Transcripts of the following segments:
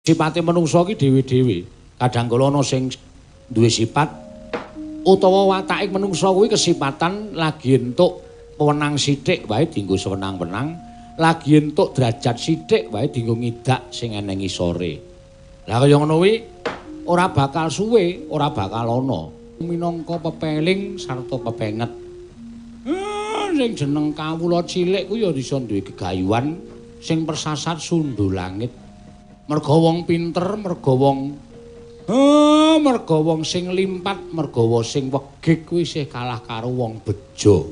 Sipate menungsa ki dhewe-dhewe. Kadang kala ana sing duwe sifat utawa watake menungsa kuwi kesipatan lagi entuk wewenang sithik wae dienggo sewenang-wenang, lagi entuk derajat sithik wae dienggo ngidak sing eneng isore. Lah kaya ngono kuwi ora bakal suwe, ora bakal ana minangka pepeling sarta pepenget. Sing jeneng kawula cilik kuwi ya bisa duwe gegayuhan sing persasat sundul langit. Merga wong pinter, merga wong sing limpat, merga wong sing wegik kuwi isih kalah karo wong bejo.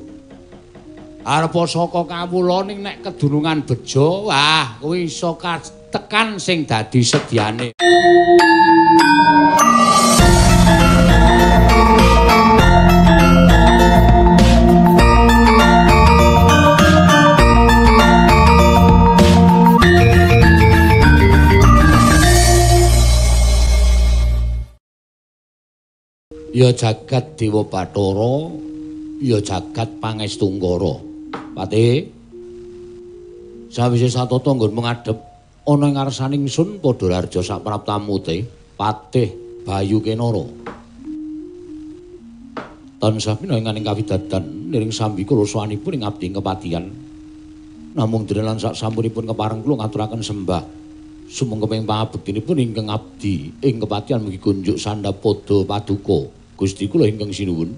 Arep saka kawula ning nek kedunungan bejo, wah kuwi iso tekan sing dadi sedyane. Ya jagat Dewa Bathara, ya jagat Pangestunggara. Pati, sawise satata nggon mengadhep ana ing ngarsaning ingsun padha raja sak praptamu te, Patih Bayu Kenara. Tansah pinanganing kawidadan niring sambi kula sawanipun ing abdi kepatihan. Namung denelan sak sampunipun kepareng kula ngaturaken sembah. Sumangga ping pangabektinipun ingkang abdi ing kepatihan mugi kunjuk sandhapada paduka. Gusti kula ingkang sinuwun.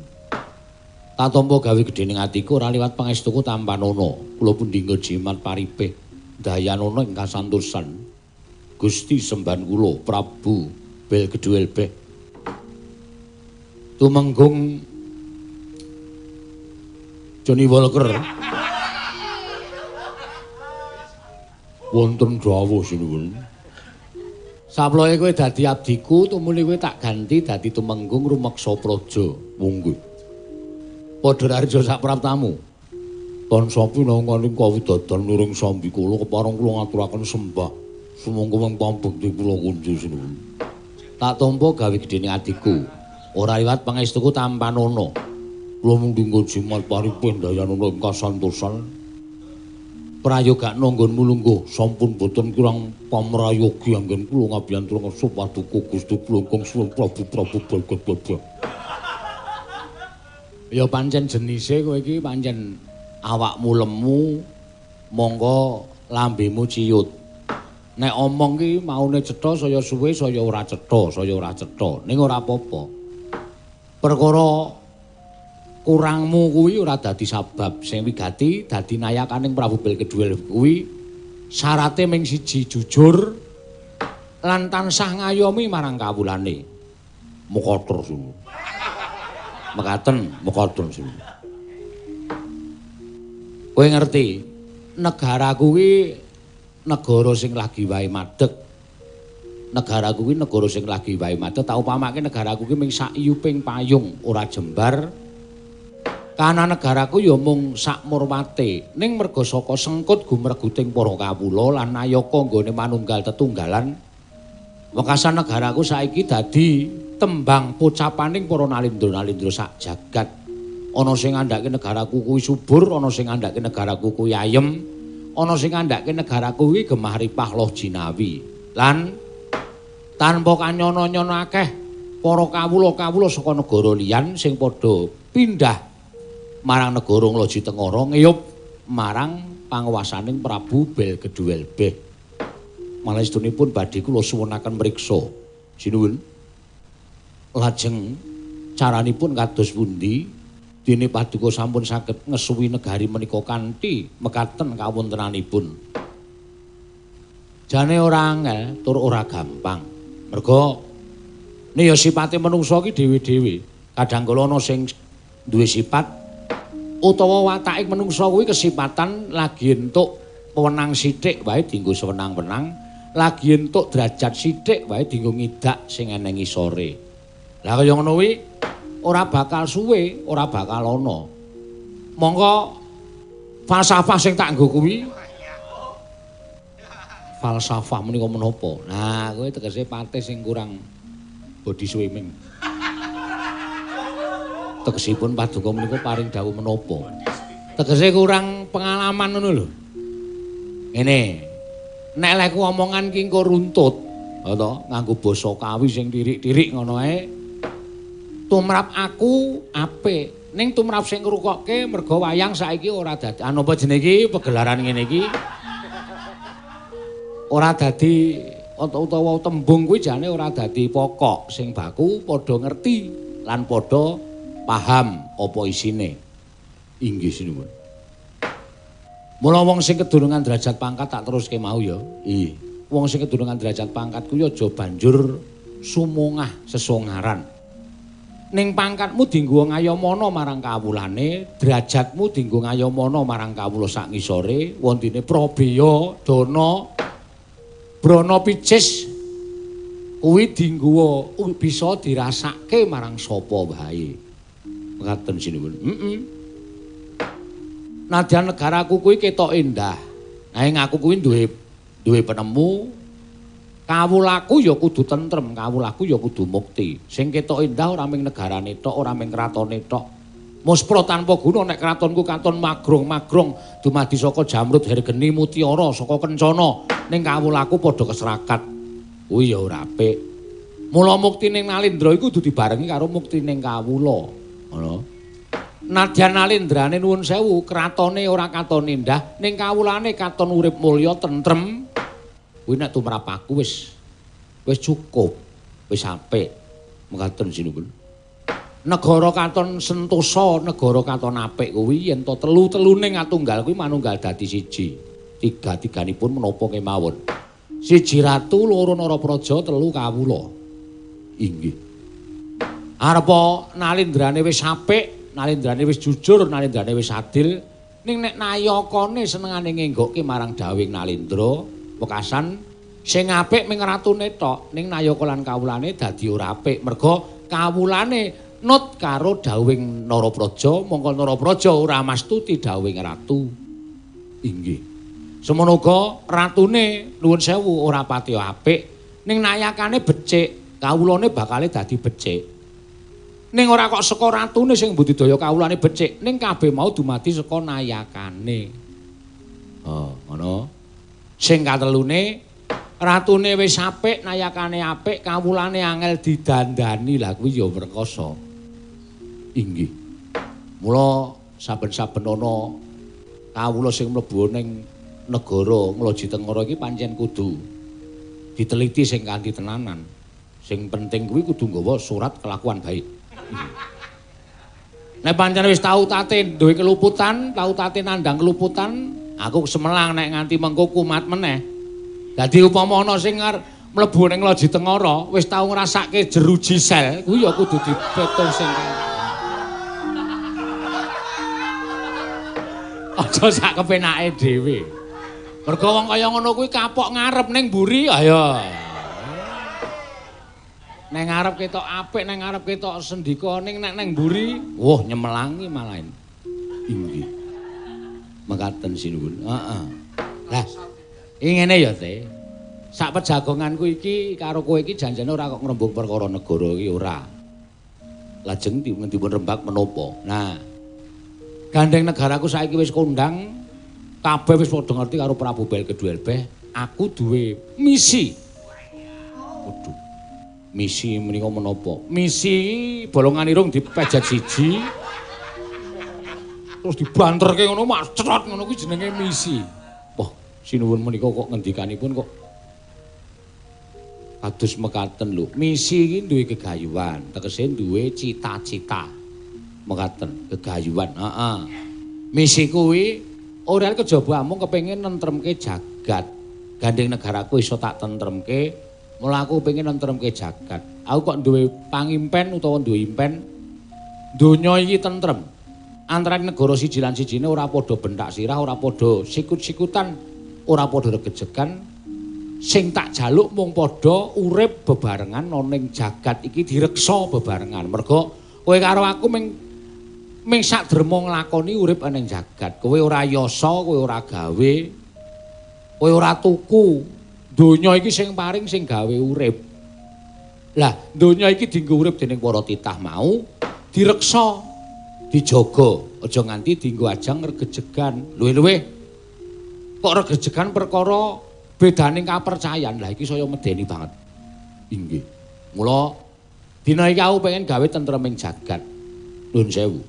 Tatampa gawe gedhening atiku ora liwat pangestuku tampanana. Kula pun dinggo jimat paripih dayanana ing kasantosan. Gusti semban kula Prabu Belgedwelbeh. Tumenggung Johnny Walker. Wonten dawuh sinuwun. Saploke kowe dadi abdiku, tumuli kowe tak ganti dadi tumenggung rumeksa praja. Monggo. Padha raja sak praptamu. Tansah pinanganing kawidadan niring sambi kula kepareng kula ngaturaken sembah. Sumangga wong pambekti kula kunjuk sinuwun. Tak tampa gawe gedhening atiku. Ora liwat pangestuku tampanana. Kula mung dinggo jimat paripih dayanana ing kasantosan. Prayogakna nggonmu lungguh sampun boten kurang pamrayogi anggen kula ngabiyantu ngersa paduka Gusti kula ingkang suwung Prabu Belgedwelbeh. Ya pancen jenise kowe iki pancen awakmu lemu monggo lambemu ciyut. Nek omong ki maune cetha saya suwe saya ora cetha, ning ora apa-apa. Perkara kurangmu kuwi ora dadi sabab sing wigati dadi nayakaning Prabu Belgedwelbeh kuwi syarate ming siji jujur lan tansah ngayomi marang kawulane. Mukatur sunu. Mekaten mukatur sunu. Kowe ngerti, negara kuwi negara sing lagi wae madeg. Negara kuwi negara sing lagi wae madeg. Tak upamake negara kuwi ming sak iyuping payung ora jembar. Kana negaraku ya mung sak murmate ning merga saka sengkut gumreguting para kawula lan nayaka nggone manunggal tetunggalan wekasan negaraku saiki dadi tembang pocapaning para nalindra-nalindra sak jagat. Ana sing ngandhake negaraku kuwi subur, ana sing ngandhake negaraku kuwi ayem, ana sing ngandhake negaraku kuwi gemah ripah loh jinawi. Lan tanpa kanyana-nyana akeh para kawula-kawula saka negara liyan sing padha pindah marang negara Ngloji Tengara ngeyup marang panguwasaning Prabu Belgedwelbeh. Malestunipun badhe kula suwunaken mriksa. Sinuwun. Lajeng caranipun kados pundi dene paduka sampun saged ngesuwi negari menika kanthi mekaten kawontenanipun. Jane ora angel tur ora gampang. Merga ne ya sipate menungsa ki dhewe-dhewe. Kadang kala ana sing duwe sifat utawa watake menungsa kuwi kesipatan lagi entuk wewenang sithik wae dienggo sewenang-wenang, lagi entuk derajat sithik wae dienggo ngidak sing eneng isore. Lah kaya ngono kuwi ora bakal suwe, ora bakal ana. Monggo falsafah sing tak nggo kuwi falsafah menika menapa? Nah, kowe tegese patih sing kurang body swimming. Tegesipun paduka menika paring dawuh menapa? Tegese kurang pengalaman ngono lho. Ngene. Nek leku omongan ki engko runtut, to nganggo basa kawi sing tirik-tirik ngono ae. Tumrap aku apik, ning tumrap sing ngrukokke merga wayang saiki ora dadi apa jenenge iki pegelaran ngene iki. Ora dadi utawa tembung kuwi jane ora dadi pokok sing baku padha ngerti lan padha paham apa isine. Inggih sinuwun. Mula wong sing kedurungan derajat pangkat tak teruske mau ya. Iya. Wong sing kedurungan derajat pangkat kuwi aja banjur sumungah sesongaran. Ning pangkatmu dienggo ngayomana marang kawulane, derajatmu dienggo ngayomana marang kawula sak ngisore, wontine Prabeya, Dana, Brana Picis kuwi dienggo bisa dirasake marang sapa wae. Ngaten sinuwun. Nadyan negaraku kuwi ketok endah. Nanging aku kuwi duwe penemu. Kawulaku ya kudu tentrem, kawulaku ya kudu mukti. Sing ketok endah ora mung negarane tok, ora mung kratone tok. Muspra tanpa guna nek kratonku katon magrong-magrong dumadi saka Jamrud, Hergeni, Mutiara, saka Kencana. Ning kawulaku padha keserakat. Kuwi ya ora apik. Mula mukti ning Nalendra iku kudu dibarengi karo mukti ning kawula. Ngono. Nadyan nalendrane nuwun sewu, kratone ora katon endah, ning kawulane katon urip mulya tentrem. Kuwi nek tumrap aku wis cukup, wis apik. Mekaten sinuwun. Negara katon sentosa, negara katon apik kuwi yen to telu-telune ngatunggal kuwi manunggal dadi siji. Tiga-tiganipun menapa kemawon. Siji ratu, loro Narapraja, telu kawula. Inggih. Arepa nalendrane wis apik, nalendrane wis jujur, nalendrane wis adil, ning nek nayakane senengane ngenggokke marang dawing Nalendra, wekasan sing apik ming ratune tok, ning nayaka lan kawulane dadi ora apik. Merga kawulane nut karo dawing Narapraja, mongko Narapraja ora mastuti dawing ratu. Inggih. Semono uga ratune nuwun sewu ora pati apik, ning nayakane becik, kawulane bakale dadi becik. Ning ora kok saka ratune sing budidaya kawulane becik, ning kabeh mau dumadi saka nayakane. Oh, ngono. Sing katelune ratune wis apik, nayakane apik, kawulane angel didandani. Lah kuwi ya werkasa. Inggih. Mula saben-saben ana kawula sing mlebu ning negara Ngloji Tengara iki pancen kudu diteliti sing kanthi tenanan. Sing penting kuwi kudu nggawa surat kelakuan baik. Nek pancen wis tau tate duwe keluputan, tau tate nandang keluputan, aku semelang nek nganti mengko kumat meneh. Dadi upama ana sing mlebu ning Loji Tengara, wis tau ngrasake jeruji sel, kuwi ya kudu dipetung sing aja sak kepenake dhewe. Mergo wong kaya ngono kuwi kapok ngarep ning mburi, ayo. Neng ngarep ketok apik, neng ngarep ketok sendika, ning nek neng mburi, wah nyemelangi malahan. Inggih. Mekaten sinuwun. Heeh. Lah, iki ngene ya, Te. Sak pejagonganku iki karo kowe iki janjane ora kok ngrembug perkara negara iki ora. Lajeng dipun rembag menapa. Nah, gandeng negaraku saiki wis kondang, kabeh wis padha ngerti karo Prabu Belkedhuelbeh, aku duwe misi. Waduh. Misi menika menapa? Misi bolongan irung dipejat siji. Terus dibanterke ngono macrot ngono kuwi jenenge misi. Wah, sinuwun menika kok ngendikanipun kok kados mekaten lho. Misi iki duwe gegayuhan, tegese duwe cita-cita. Mekaten, gegayuhan. Heeh. Misi kuwi ora kejaba mung kepengin nentremke jagat. Gandeng negaraku iso tak tentremke. Mula aku pengen nentremke jagat. Aku kok duwe pangimpen utawa duwe impen donya iki tentrem. Antarané negara siji lan sijine ora padha bentak sirah, ora padha sikut-sikutan, ora padha regejegan. Sing tak jaluk mung padha urip bebarengan ana ning jagat iki direksa bebarengan. Merga kowe karo aku ming sak derma nglakoni urip ana ning jagat. Kowe ora yasa, kowe ora gawe, kowe ora tuku. Donya iki sing paring sing gawe urip. Lah, donya iki dienggo urip dening para titah mau, direksa, dijaga, aja nganti dienggo ajang regejegan. Luwih-luwih kok regejegan perkara bedaning kapercayan. Lah iki saya medeni banget. Inggih. Mula dina iki aku pengen gawe tentreming jagat. Nuwun sewu.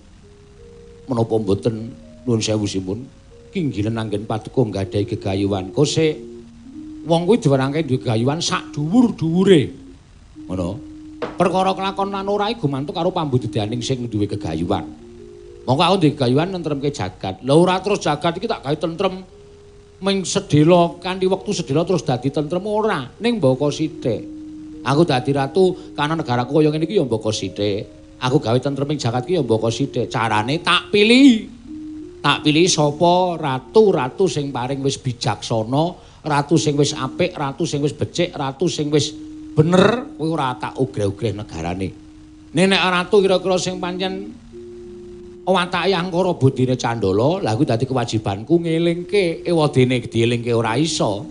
Menapa mboten nuwun sewu simpun kinggilen anggen paduka nggadahi gegayuhan. Kose wong kuwi diwerangke duwe gegayuhan sak dhuwur-dhuwure. Ngono. Perkara kelakon lan ora iku gumantung karo pambudidayaning sing duwe gegayuhan. Monggo aku duwe gegayuhan nentremke jagat. Lah ora terus jagat iki tak gawe tentrem ming sedhela kanthi wektu sedhela terus dadi tentrem ora, ning mbaka sithik. Aku dadi ratu kana negaraku kaya ngene iki ya mbaka sithik. Aku gawe tentreming jagat iki ya mbaka sithik. Carane tak pilih. Tak pilih sapa ratu-ratu sing paring wis bijaksana, ratu sing wis apik, ratu sing wis becik, ratu sing wis bener, kuwi ora tak ugreh-ugreh negarane. Nek ratu kira-kira sing pancen watake angkara budine Candala, lha kuwi dadi kewajibanku ngelingke ewadene dielingke ora iso.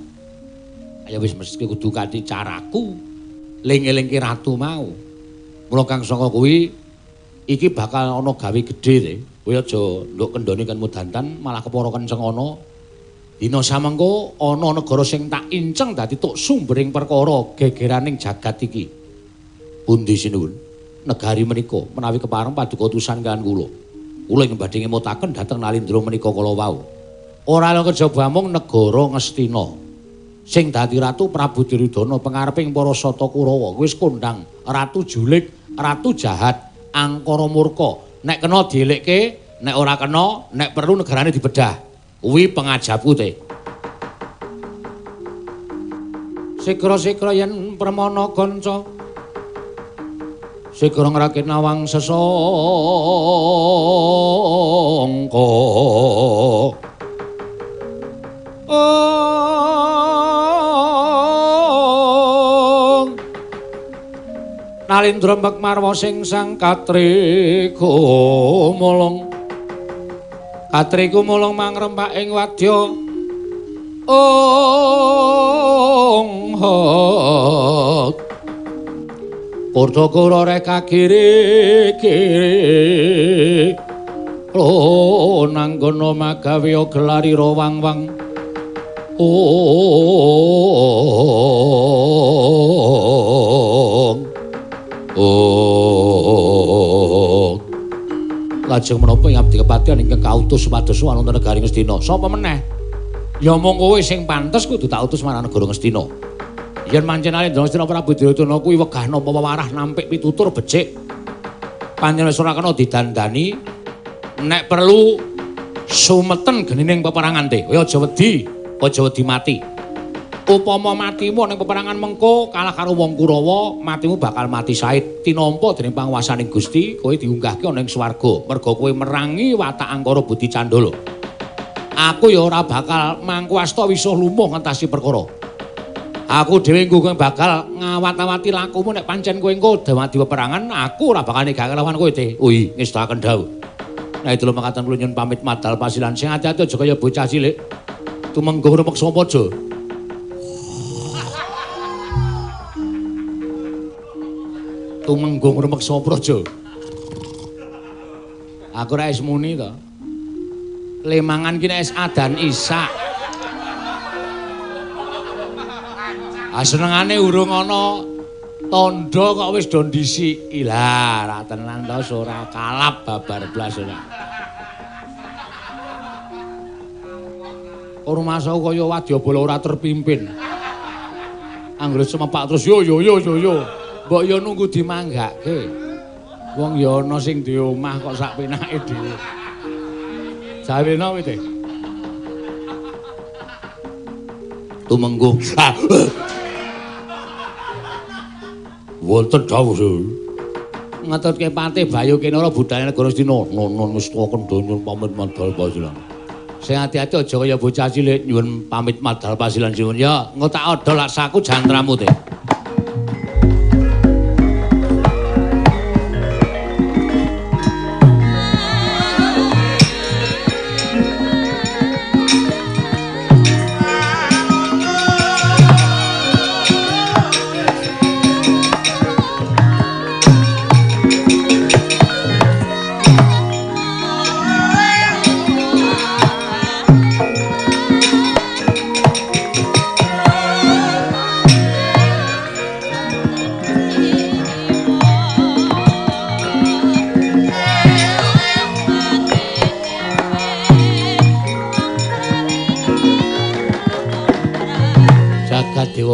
Ya wis mesti kudu kanthi caraku ling-elingke ratu mau. Mula kang saka kuwi iki bakal ana gawe gedhe te. Kowe aja nduk kendhone kan mudantan malah kepara kenceng ana. Dina samengko ana negara sing tak inceng dadi tuk sumbering perkara gegeraning jagat iki. Pundi sinuwun? Negari menika menawi kepareng paduka utusan kan kula. Kula ing badhe ngemutaken dhateng Nalindra menika kala wau. Ora ana kejaba mung negara Ngastina. Sing dadi ratu Prabu Duryudana pangareping para Sata Kurawa wis kondhang ratu julik, ratu jahat, angkara murka. Nek kena dielekke, nek ora kena, nek perlu negarane dibedah. Kuwi pengajapku te. Sikra-sikra yen Pramana kanca Sikra ngrakit nawang sesangka Nalindra Mbekmarwa sing sang Katri kumulung Katri kumulung mangrempak ing wadya Purtokura reka kiri-kiri lo nanggono magawe gelari rawang-wang lajeng menapa ing abdi kepatihan ingkang kautus supados wonten negari Ngastina sapa meneh ya mung kowe sing pantes kudu tak utus marang negara Ngastina. Yen pancen Nalindra Ngastina Prabu Duryudana kuwi wegah napa warah nampik pitutur becik. Pancen wis ora kena didandani. Nek perlu sumeten genining peperangan te. Kowe aja wedi mati. Upama matimu ning peperangan mengko kalah karo wong Kurawa, matimu bakal mati said tinampa dening panguwasaning Gusti, kowe diunggahke ana ing swarga. Merga kowe merangi watak angkara budi Candala. Aku ya ora bakal mangkuwasta wisuh lumuh ngentasi perkara. Aku dhewe engko bakal ngawat-awati lakumu nek pancen kowe engko dadi peperangan, aku ora bakal negake lawan kowe te. Ui, ngestaken dawuh. Nah itu lho mangkatan kula nyuwun pamit madal pasilan sing ati-ati aja kaya bocah cilik. Tumenggung rumeksa paja. Tumenggung rumeksa praja. Aku ora wis muni to. Lemangan ki nek adan isak. Senengane urung ana tandha kok wis do ndisiki. Lah, ra tenan to ora kalap babar blas ora. Ormasa kaya wadyabala ora terpimpin. Anggere semepak terus yo. Mbok yo nunggu dimanggake. Wong ya ana sing di omah kok sak penake dhewe. Jawena kowe te. Tumenggung. Wonten dawuh ngatutke Patih Bayu kene ora budaya negara Astina non wis tuwaken donya pamit madal pasilan sing ati-ati aja kaya bocah cilik nyuwun pamit madal pasilan sinuwun ya engko tak odol laksaku jantramu te.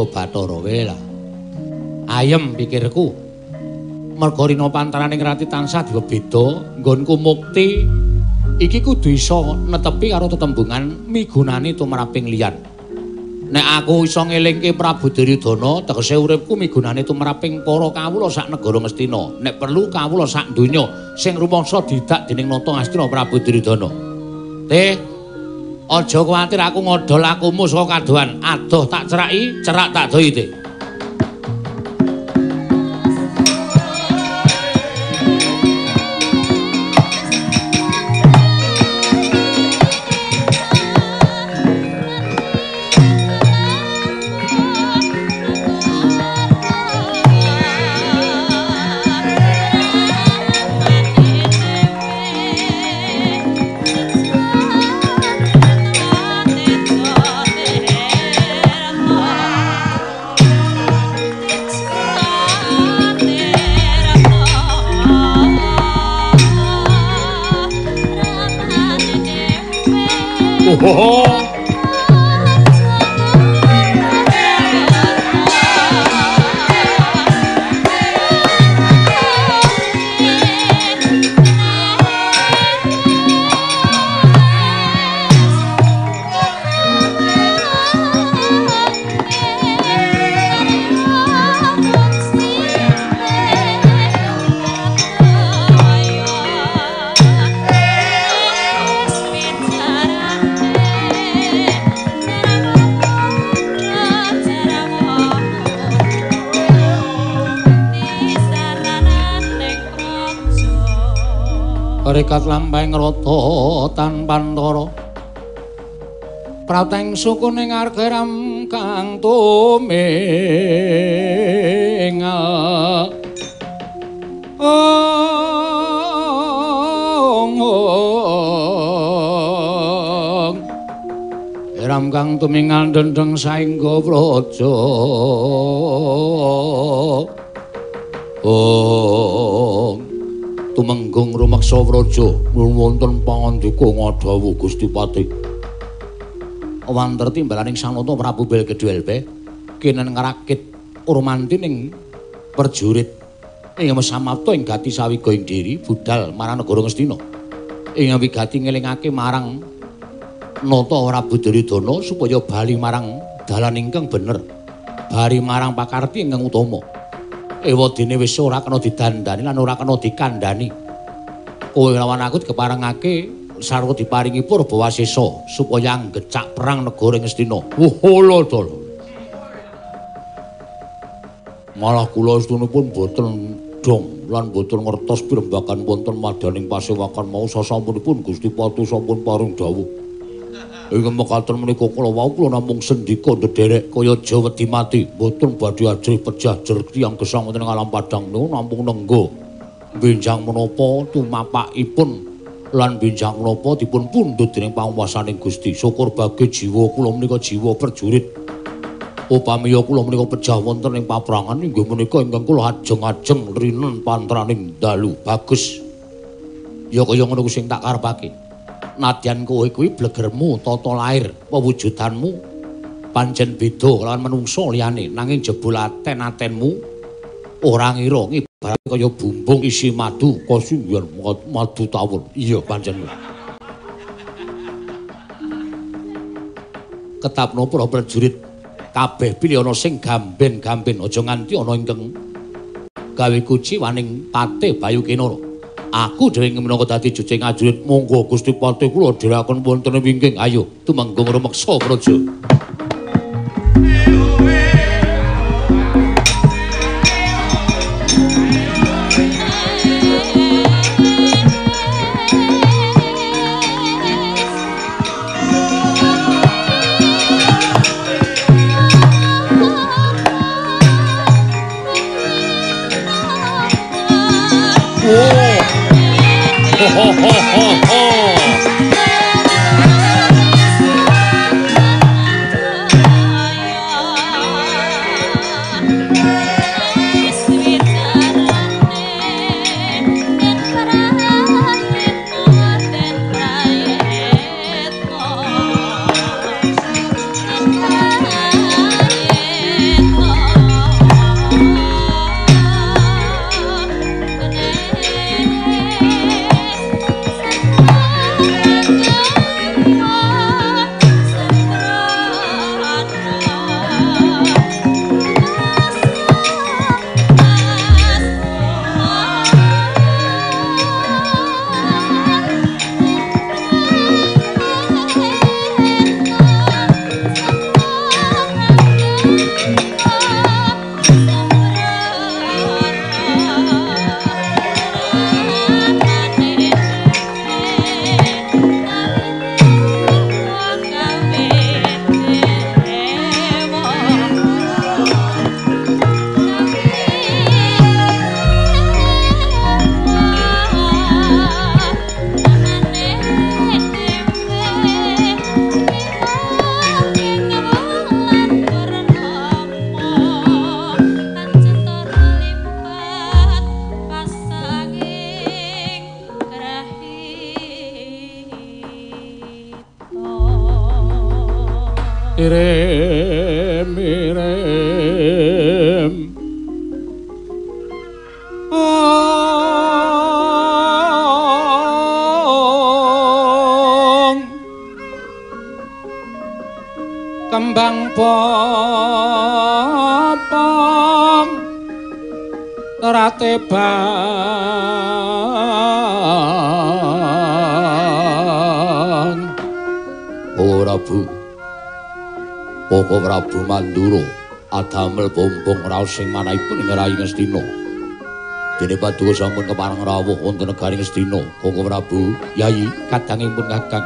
Bathara wae lah. Ayem pikirku. Merga rina pantaraning rati tansah diwebeda, nggonku mukti iki kudu iso netepi karo tetembungan migunani tumraping liyan. Nek aku iso ngelingke Prabu Duryudana, tegese uripku migunani tumraping para kawula sak negara Ngastina. Nek perlu kawula sak donya sing rumangsa didak dening Nata Ngastina Prabu Duryudana. Teh, aja kuwatir aku ngodol lakumu saka kadohan. Adoh tak ceraki, cerak tak dohi, Teh. Rekat lampahing rata tanpa antara prateng suku ning argeram kang tuming Ram kang tumingal dendeng saengga praja tumenggung rumeksa praja wonten pangandika ngadhawuh Gusti Pati. Wanter timbalaning Sang Nata Prabu Belgedhelpe kenen ngrakit urmantining perjurit ing samapta ing gati sawiga ing diri budal marang negara Ngastina. Ing wigati ngelingake marang Nata Prabu Duryudana supaya bali marang dalan ingkang bener, bali marang pakarti ingkang utama. Ewadene wis ora kena didandani lan ora kena dikandhani. Kowe lawan aku dikeparengake sarwa diparingi Purbawasesa supaya nggecak perang negara Ngastina. Woholo to. Malah kula astunipun boten dong lan boten ngertos pirembagan wonten madaning pasewakan mau sasampunipun Gusti Pati sampun paring dawuh. Ing mekaten menika kula wau kula namung sendika ndederek kaya aja wedi mati, boten badhe ajrih pejah jer tiyang gesang wonten ing alam padang niku namung nenggo benjang menapa tumapakipun lan benjang menapa dipun pundhut dening panguwasaning Gusti. Syukur bagi jiwa kula menika jiwa perjurit. Upamiya kula menika pejah wonten ing paprangan inggih menika ingkang kula ajeng-ajeng rinen pantraning dalu. Bagus. Ya kaya ngono sing tak karepake. Nadyan kowe kuwi blegermu, tata lair, pewujudanmu pancen beda lawan manungsa liyane, nanging jebul aten-atenmu ora ngira ibarat kaya bumbung isi madu, kasinggihan madu tawur. Iya pancen. Ketapno para prajurit kabeh pilih ana sing gamben-gamben, aja nganti ana ingkang gawe kuciwaning Patih Bayukenara. Aku dhewe minangka dadi jucing ajurit, monggo Gusti Pati kula dherekaken wonten wingking. Ayo tumenggung rumeksa praja. Kembang popong terate bang ora bu Poko Prabu Mandura adamel bombong raos sing manahipun ing Rayi Ngastina dene paduka sampun kepareng rawuh wonten negari Ngastina Koko Prabu Yayi kadangipun kakang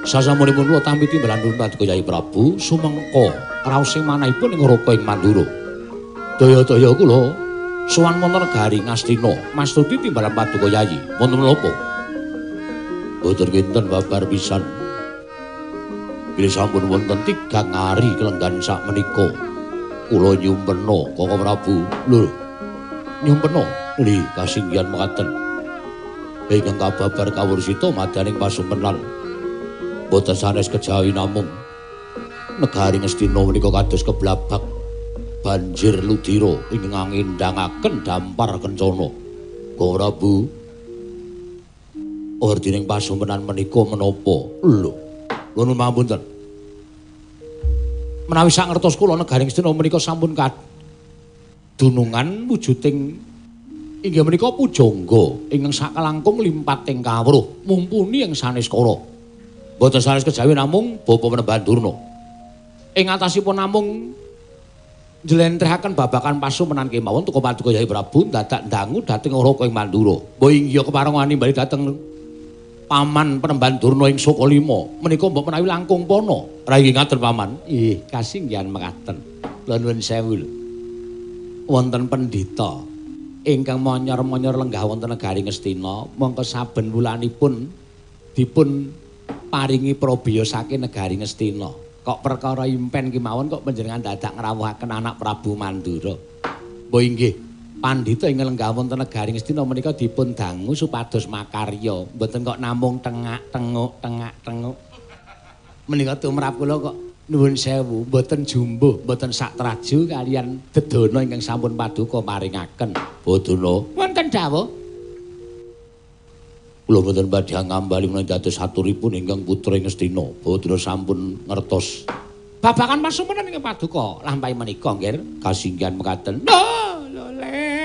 sasampunipun kula tampi timbalan nuwun paduka Yayi Prabu sumengko raos sing manahipun ing Raka ing Mandura daya-daya kula sowan wonten negari Ngastina mastuti timbalan paduka Yayi wonten menapa boten kinten babar pisan bilih sampun wonten 3 ngari kelenggan sak menika kula nyumpena Koko Prabu lho nyumpena li kasinggihan mekaten ingkang kababar kawursita madaning pasumpenan boten sanes kejawi namung negari Ngastina menika kados keblabak banjir ludira ingkang ngendhangaken dampar kencana Koko Prabu ordining pasumpenan menika menapa lho nuwun pamunten menawi sak ngertos kula negari Ngastina menika sampun kadunungan wujuding inggih menika pujangga ingkang sakalangkung limpating kawruh mumpuni ing saneskara boten sanes kejawi namung Bapa Penembahan Durna ing atasipun namung njlentrehaken babakan pasumenan kemawon teka paduka Yayi Prabu dadak ndangu dhateng Raka ing Mandura mbok inggih keparengani bali dhateng Paman Penembahan Durna ing Sokalima menika mbok menawi langkung pana rayi ngaten paman nggih kasinggihan mekaten kula nuwun sewu wonten pendhita ingkang monyor-monyor lenggah wonten negari Ngastina mongko saben wulanipun dipun paringi prabeya saking negari Ngastina kok perkara impen kemawon kok panjenengan dadak ngrawuhaken anak Prabu Mandura mbok inggih pandhita ing lenggah wonten negari Ngastina menika dipun dangu supados makarya mboten kok namung tengak-tenguk menika tumrap kula kok nuwun sewu mboten jumbuh mboten sak traju kalian dedana ingkang sampun paduka maringaken bodana wonten dawuh kula mboten badhe ngambali menawi dados saturipun ingkang putra Ngastina bodana sampun ngertos babakan pasumenan ingkang paduka lampahi menika nggih kasinggihan mekaten lole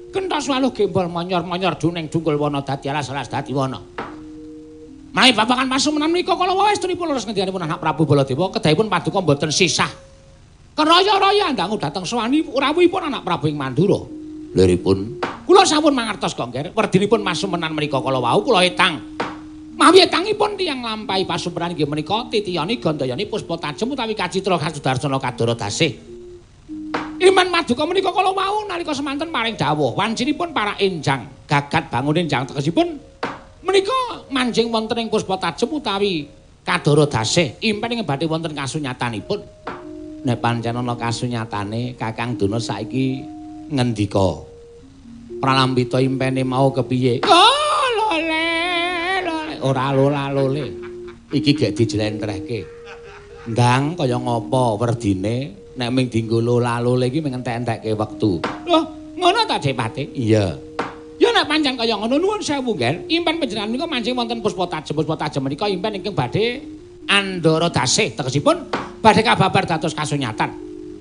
kentos waluh gembol monyor-monyor duning dungkul wana dadi alas-alas dadi wana Mai babakan pasumenan menika kala westunipun leres ngendikanipun anak Prabu Baladewa kedahipun paduka mboten sisah keraya-raya ndangu dhateng sowani rawuhipun anak Prabu ing Mandura liripun kula sampun mangertos kok nggih werdinipun pasumenan menika kala wau kula etang mawi etangipun tiyang lampahi pasumenan inggih menika titiyani gandayani puspa tajem utawi kacitra kasudarsana kadara dasih Iman Maduka menika kala wau nalika semanten paring dawuh wancinipun para enjang gagat bangun enjang tegesipun menika manjing wonten ing puspa tajem utawi kadara dasih impen ing badhe wonten kasunyatanipun nek pancen ana kasunyatane Kakang Duna saiki ngendika pralambita impene mau kepiye oh lole ora lola-lole iki gek dijlentrehke ndang kaya ngapa werdine nek ming dienggo lola-lole iki ming entek-entekke wektu lho ngono ta Cepate iya ya nek pancen kaya ngono nuwun sewu nggih impen panjenengan menika mancing wonten puspa tajem menika impen ingkang badhe andara dasih tegesipun badhe kababar dados kasunyatan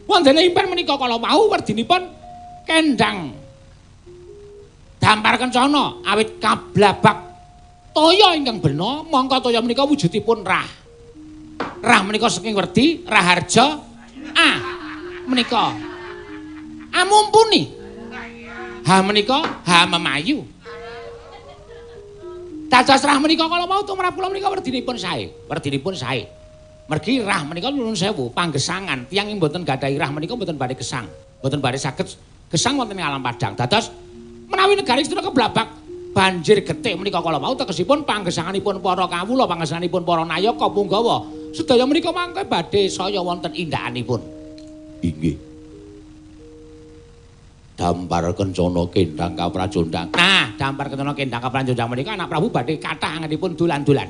wondene impen menika kala wau werdinipun kendang dampar kencana awit kablabak toya ingkang bena mongko toya menika wujudipun rah menika saking werdi raharja menika mumpuni menika memayu dados rah menika kala mau tumrap kula menika werdinipun sae mergi rah menika nuwun sewu panggesangan tiyang mboten gadhahi rah menika mboten badhe gesang mboten badhe saged gesang wonten ing alam padang dados menawi negari Ngastina keblabak banjir getik menika kala mau tegesipun panggesanganipun para kawula panggesanganipun para nayaka punggawa sedaya menika mangke badhe saya wonten indakanipun inggih dampar kencana kendhang kaprajondang nah dampar kencana kendhang kaprajondang menika anak Prabu badhe kathah angenipun dolan-dolan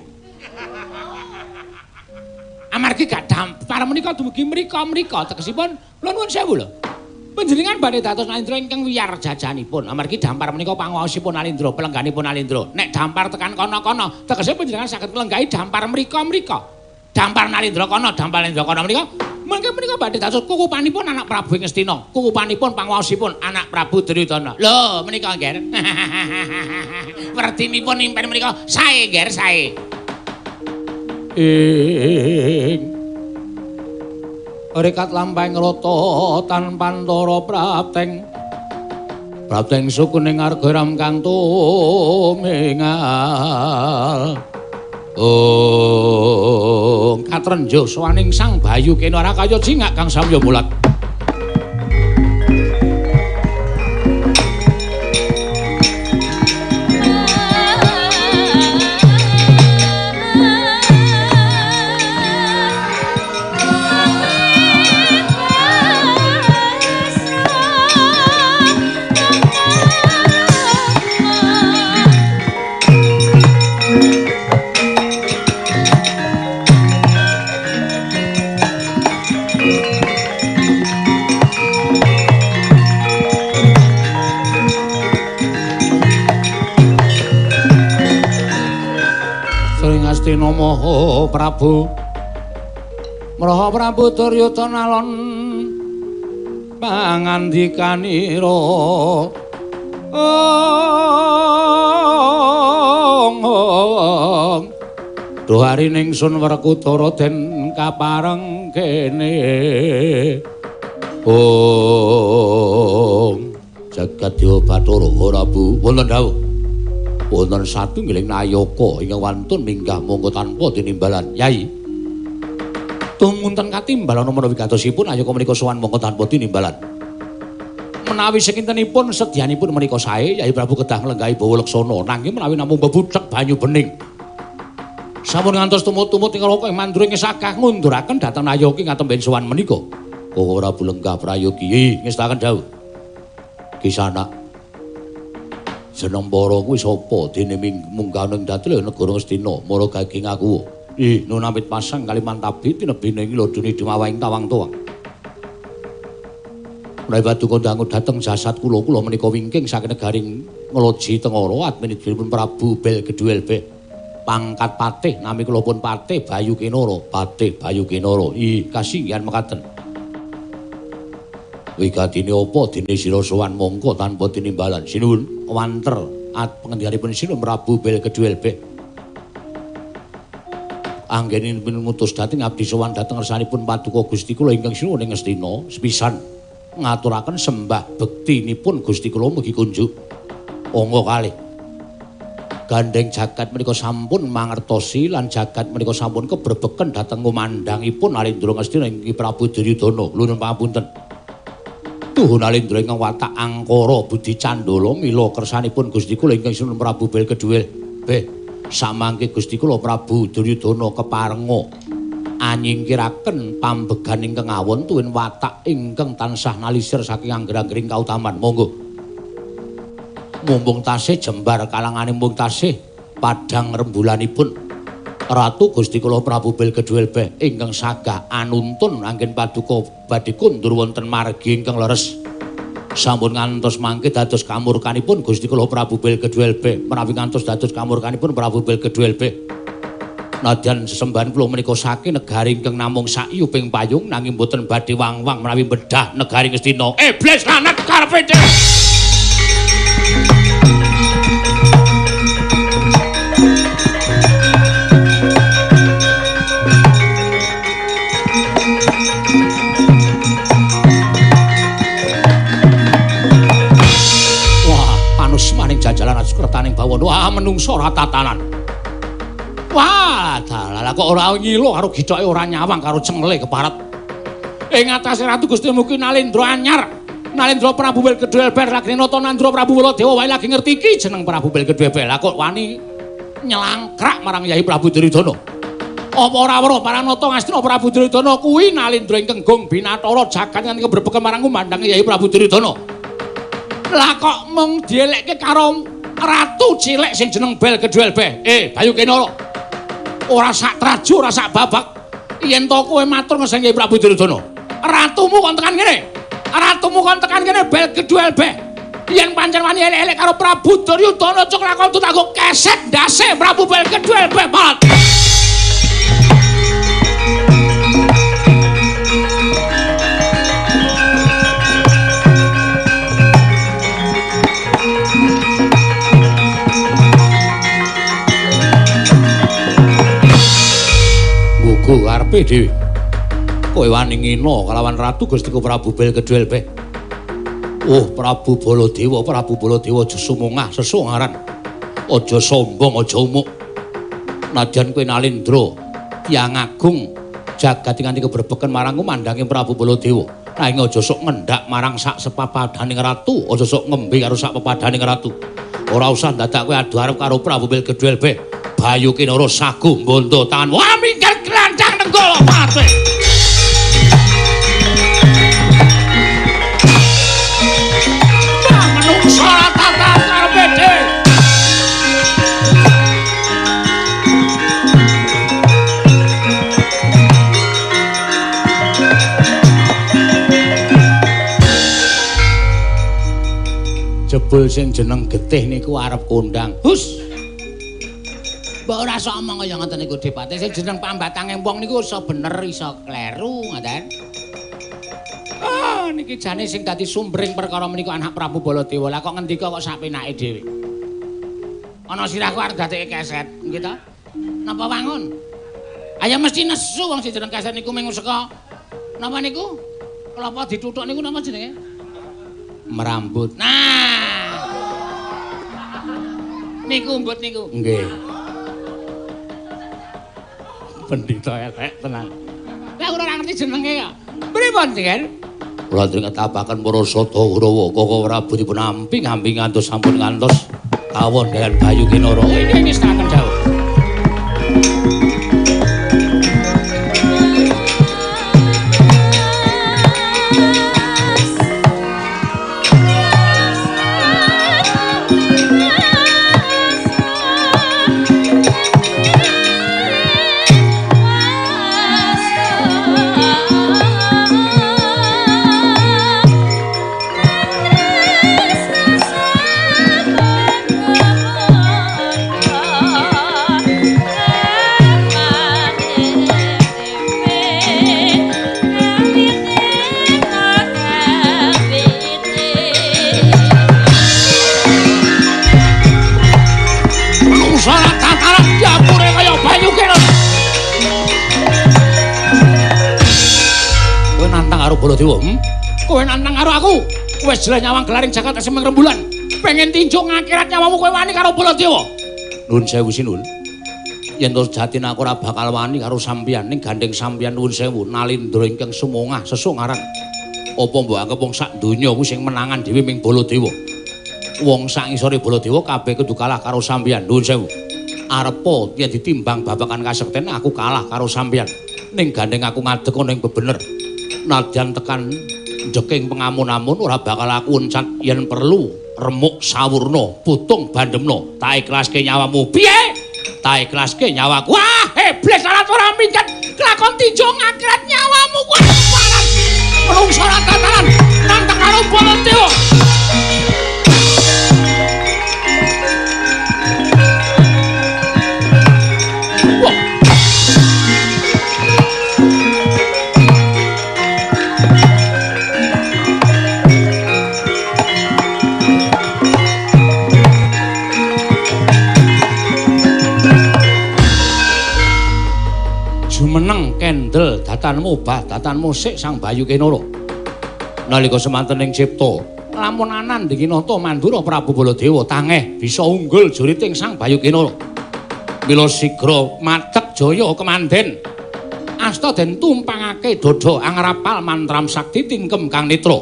amargi gak dampar menika dumugi mrika tegesipun kula nuwun sewu lho Panjenengan badhe dados Nalindra ingkang wiyar jajanipun. Amargi dampar menika panguwasipun Nalindra, pelengganipun Nalindra. Nek dampar tekan kono-kono, tegese panjenengan saged nglenggahi dampar mrika-mrika. Dampar Nalindra kono, dampar Nalindra kono menika. Mengke menika badhe dados kukupanipun anak Prabu Ngastina, kukupanipun panguwasipun anak Prabu Duryudana. Lho, menika nggih. Wertinipun impen menika sae nggih, sae. Rekat lampahing rata tanpa antara prapteng sukuning argaram kang tumingal katrenjo swaning sang Bayu Kenara kaya jingak kang samya mulat. Astina Maha Prabu Maha Prabu Duryudana alon pangandikanira Duhari ningsun Werkudara den kapareng kene jagat Dewa Bathara Prabu wonten dawuh wonten satunggiling nayaka ingkang wantun minggah monggo tanpa tinimbalan. Yai. Tumunten katimbalan menawi gatosipun ayaka menika sowan monggo tanpa tinimbalan. Menawi sekintenipun sedyanipun menika sae, Yai Prabu kedah nglenggahi bawa leksana nanging menawi namung bebucek banyu bening. Sampun ngantos tumut-tumut ing raka mandura ing sakah ngunduraken dhateng nayaki ngatemben sowan menika. Ora bulenggah prayogi ngestaken dawuh. Kisana jeneng para kuwi sapa dene munggah ning datel negara Ngastina mara gaging aku nunamit pasang Kalimantabi tinebine nglodoni dimawahing tawang-tawang menawi paduka dangu dhateng jasad kula menika wingking saking negaring Ngloji Tengara adminipun Prabu Belgedwelbe pangkat patih nami kula pun Patih Bayu Kenara kasinggihan mekaten wigatine apa dene sira sowan mongko tanpa tinimbalan sinuwun wanter pengendikanipun sinuwun Prabu Belgedwelbe anggenipun ngutus dhateng abdi sowan dhateng ngersanipun paduka Gusti kula ingkang sinuwun ing Ngastina sepisan ngaturaken sembah bektinipun Gusti kula mugi kunjuk angga kalih gandeng jagat menika sampun mangertosi lan jagat menika sampun kebrebeken dhateng kumandhangipun Nalindra Ngastina inggih Prabu Duryudana nuwun pamunten Tuhu Nalindra ingkang watak angkara budi candala mila kersanipun Gusti kula ingkang sinuwun Prabu Belgedwelbe samangke Gusti kula Prabu Duryudana keparenga anyingkiraken pambegan ingkang awon tuwin watak ingkang tansah nalisir saking angger-anggering kautaman monggo mumpung tasih jembar kalangane mumpung tasih padhang rembulanipun Ratu Gusti kula Prabu Belgedwelbe ingkang sagah anuntun anggen paduka badhe kundur wonten margi ingkang leres sampun ngantos mangke dados kamurkanipun Gusti kula Prabu Belgedwelbe menawi ngantos dados kamurkanipun Prabu Belgedwelbe nadyan sesembahan kula menika saking negari ingkang namung sakyuping payung nanging boten badhe wang-wang menawi bedah negari Ngastina iblis lanak karepe maning jajalan sukretaning bawon wah menungso ora tatanan wah dalah kok ora ngilo karo githoke ora nyawang karo cengle keparet ing atase Ratu Gusti mugi Nalindra anyar Nalindra Prabu Belgedwelbe lagi nata Nandra Prabu Waladewa wae lagi ngerti iki jeneng Prabu Belgedwelbe lah kok wani nyelangkrak marang Yai Prabu Duryudana apa ora weruh paranata Ngastina Prabu Duryudana kuwi Nalindra ingkang gong binathara jagat kan kebrepeken marang kumandhange Yai Prabu Duryudana lah kok mung dielekke karo ratu cilik sing jeneng Belgedwelbe. Bayu Kenara. Ora sak traju, ora sak babak. Yen to kowe matur ngeseng Kyai Prabu Duryudana. Ratumu kon tekan kene. Ratumu awakmu kon tekan kene bel gedhuel be. Yen pancen wani elek-elek karo Prabu Duryudana cuk lakon tutanggo keset ndase Prabu bel gedhuel be banget. Gugu karepe dhewe. Kowe wani ngina kalawan Ratu Gustiku Prabu bel gedhuel be. Oh Prabu Baladewa aja sumungah sesungaran. Aja sombong, aja umuk. Nadyan kowe Nalindra, tiyang agung jagat nganti kebrebeken marang mandange Prabu Baladewa. Nanging aja sok ngendhak marang sak sepapadaning ratu, aja sok ngembe karo sak pepadaning ratu. Ora usah dadak kowe adu arep karo Prabu bel gedhuel be. Bayu Kinara sagu mbondo tanganmu. Wah minggal glancang nenggala pate. Salah tata karepe dhewe. Jebul sing jeneng Getih niku arep kondang. Hus. Mbok ora sok omong kaya ngoten niku Depate sing jeneng Pambatange wong niku iso bener iso kleru ngoten. Niki jane sing dadi sumbering perkara menika anak Prabu Baladewa. Lah kok ngendika kok sapenake dhewe. Ana sirahku arep dadeke keset, nggih ta? Napa wangun? Ayo mesti nesu wong sing jeneng keset niku mung saka napa niku? Kelapa dituthuk niku napa jenenge? Merambut. Nah. Niku umbut niku. Nggih. Pendhita elek tenan. Lah ora ngerti jenenge kok. Pripun, Jen? Kula ajeng ngetapaken para Sada Kurawa Koko Prabu dipun amping ngantos sampun ngantos kawon dengan Bayu Kinara. Ini sekaten jauh. Baladewa, kowe nantang karo aku. Wis jelas nyawang gelaring jagat semeng rembulan. Pengen tinjuk ngakhirat nyawamu kowe wani karo Baladewa. Nuwun sewu Sinun. Yen to jatin aku ora bakal wani karo sampeyan ning gandeng sampeyan nuwun sewu Nalindra ingkang sumungah sesungaran. Apa mbok anggap wong sak donya ku sing menangan dhewe ming Baladewa. Wong sak ngisore Baladewa kabeh kudu kalah karo sampeyan. Nuwun sewu. Arepa yen ditimbang babakan kasekten aku kalah karo sampeyan. Ning gandeng aku ngadeg ana ing bebener. Nadyan tekan jeking pengamun-amun ora bakal aku encat yen perlu remuk sawurna putung bandemna tak ikhlaske nyawamu piye tak ikhlaske nyawaku wah iblis salat ora minggat kelakon tinjuk ngakhirat nyawamu wah panas menungso ora tataran nantang karo Baladewa. Jumeneng kendel datanmu bah datanmu sik Sang Bayu Kinara. Nalika semanten ing cipta lamun anan Dikinata Mandura Prabu Baladewa tangeh bisa unggul juriting Sang Bayu Kinara. Mila sigra matek jaya kemanden. Asta den tumpangake dada angrapal mantram sakti tingkem kang netra.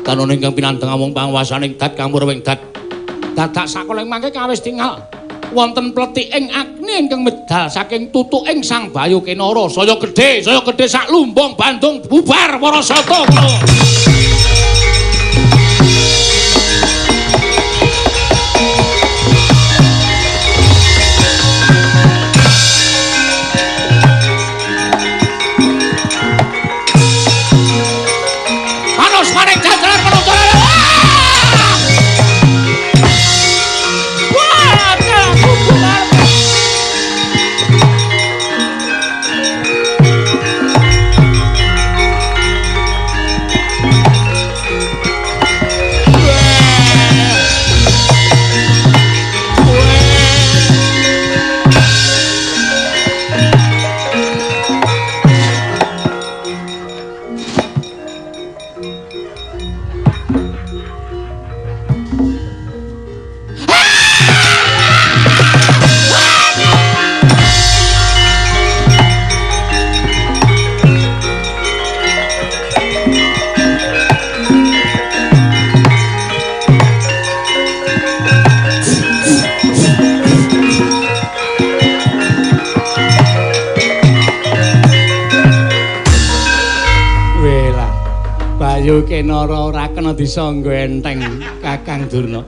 Tanune ingkang pinandheng amung panguwasaning dat kang murawing dat. Dadak sakoleng mangke kawis tingal wonten pletiking agni ingkang medal saking tutuking Sang Bayu Kinara. Saya gedhe sak lumbung Bandung bubar para sata. Panos maring jajaran Kenara ora kena disangga enteng Kakang Durna.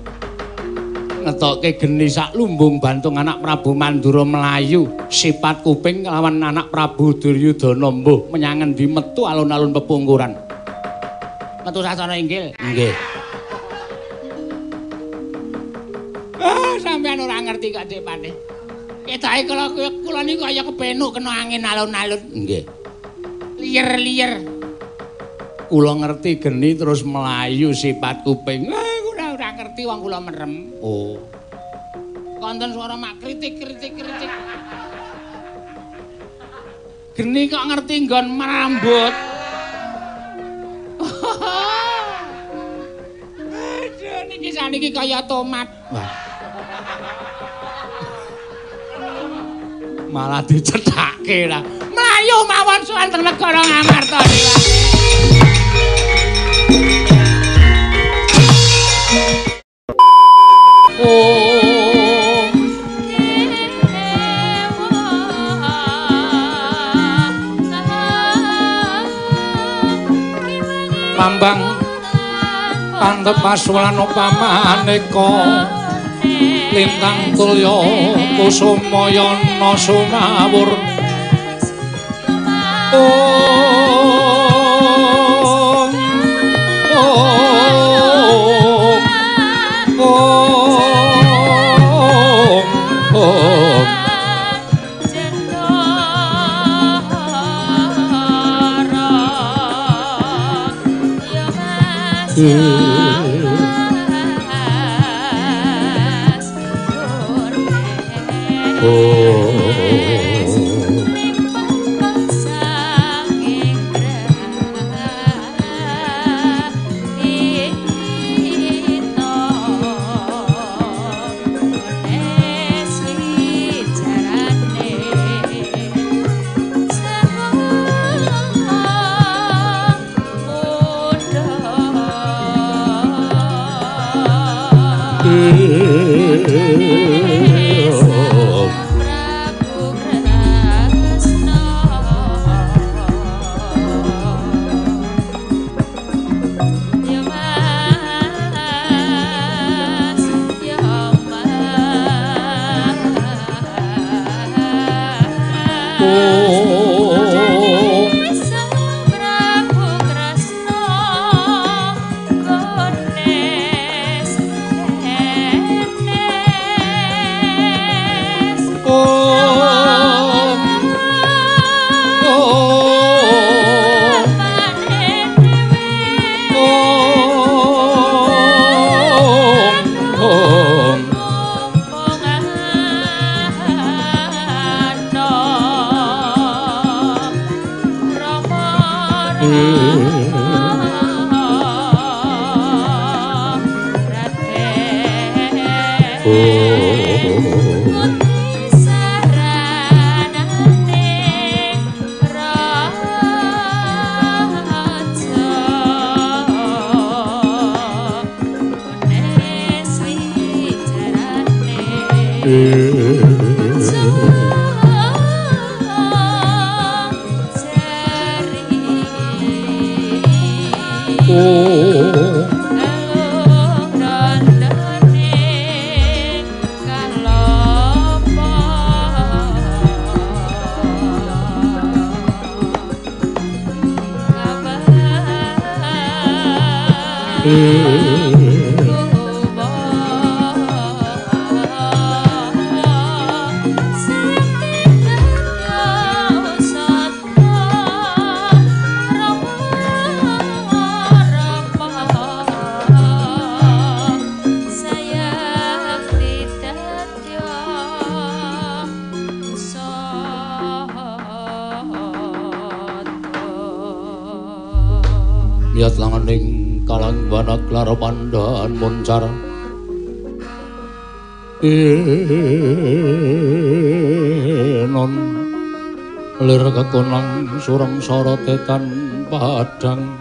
Ngetokke geni sak lumbung bantung anak Prabu Mandura melayu sipat kuping lawan anak Prabu Duryudana mbuh menyang endi metu alun-alun pepungkuran. Metu sasana inggil. Nggih. Sampeyan ora ngerti kok Dik Pati. Ketake kula niku kaya kepenuk kena angin alun-alun. Nggih. Liyer-liyer. Kula ngerti geni terus melayu sipat kuping. Ora ngerti wong kula merem. Oh. Konten suara mak kritik. Geni kok ngerti nggon merambut. Aduh niki saniki kaya tomat. Wah. Malah dicethake lah. Melayu mawon suwanten negara Ngamarta niku. Pambang pandhep pasulan upamaneka lintang tulya kusumayana sumawur Lihat langaning kalang banak lara pandan moncar non lir kekonang surang sorotetan padang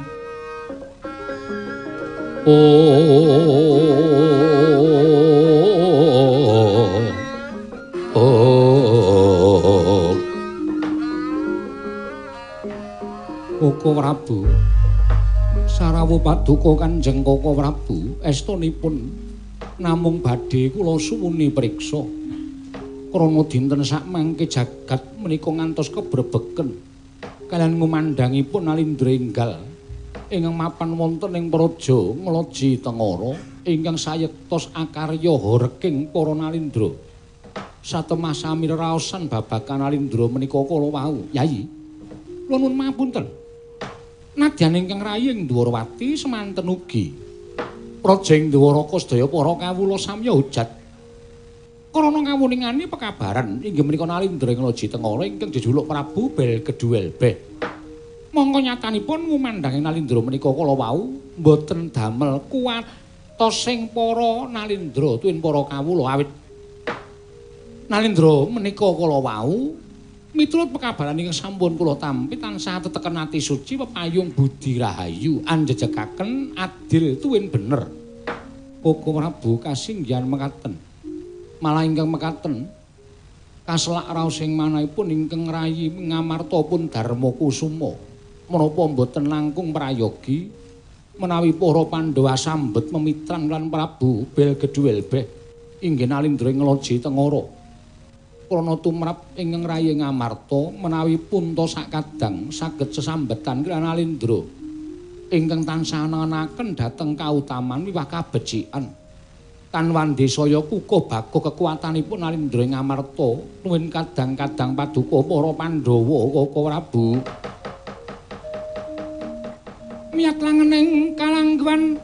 Koko Prabu Sarawa rawuh paduka Kanjeng Koko Prabu estunipun namung badhe kula suwuni priksa krana dinten sakmangke jagat menika ngantos kebrebeken kalian ngumandangipun Alindra Enggal ingkang mapan wonten ing praja Ngloji Tengara ingkang sayektos akarya reking para Nalindra satemah sami raosan babagan Alindra menika kala wau Yayi kula nuwun mapunten nadyan ingkang raying Dwarawati semanten ugi Projeng Dwaraka sedaya para kawula samya hujat. Krana ngawuningani pekabaran inggih menika Nalindra Ngloji Tengara ingkang dijuluk Prabu Belgeduelbeh. Mongko nyatanipun ngumandhangi Nalindra menika kala wau boten damel kuwatos sing para Nalindra tuwin para kawula awit Nalindra menika kala wau miturut pekabaran ingkang sampun kula tampi tansah teteken ati suci pepayung budi rahayu anjejekaken adil tuwin bener. Koko Prabu kasinggihan mekaten. Malah ingkang mekaten kaselak raos ing manahipun ingkang rayi ngamarta pun Darma Kusuma menapa mboten langkung prayogi menawi para Pandhawa sambet memitran lan Prabu Belgeduelbeh inggih Nalindra Ngloji Tengara. Krana tumrap ingkang rayi ngamarta menawi punta sakadang saged sesambetan kaliyan Nalindra ingkang tansah angen-angen dhateng kautaman miwah kabecikan kanwandi saya kukuh bago kekuatanipun Nalindra ngamarta nuwun kadang-kadang paduka para Pandhawa Koko Prabu miyat langening kalangguan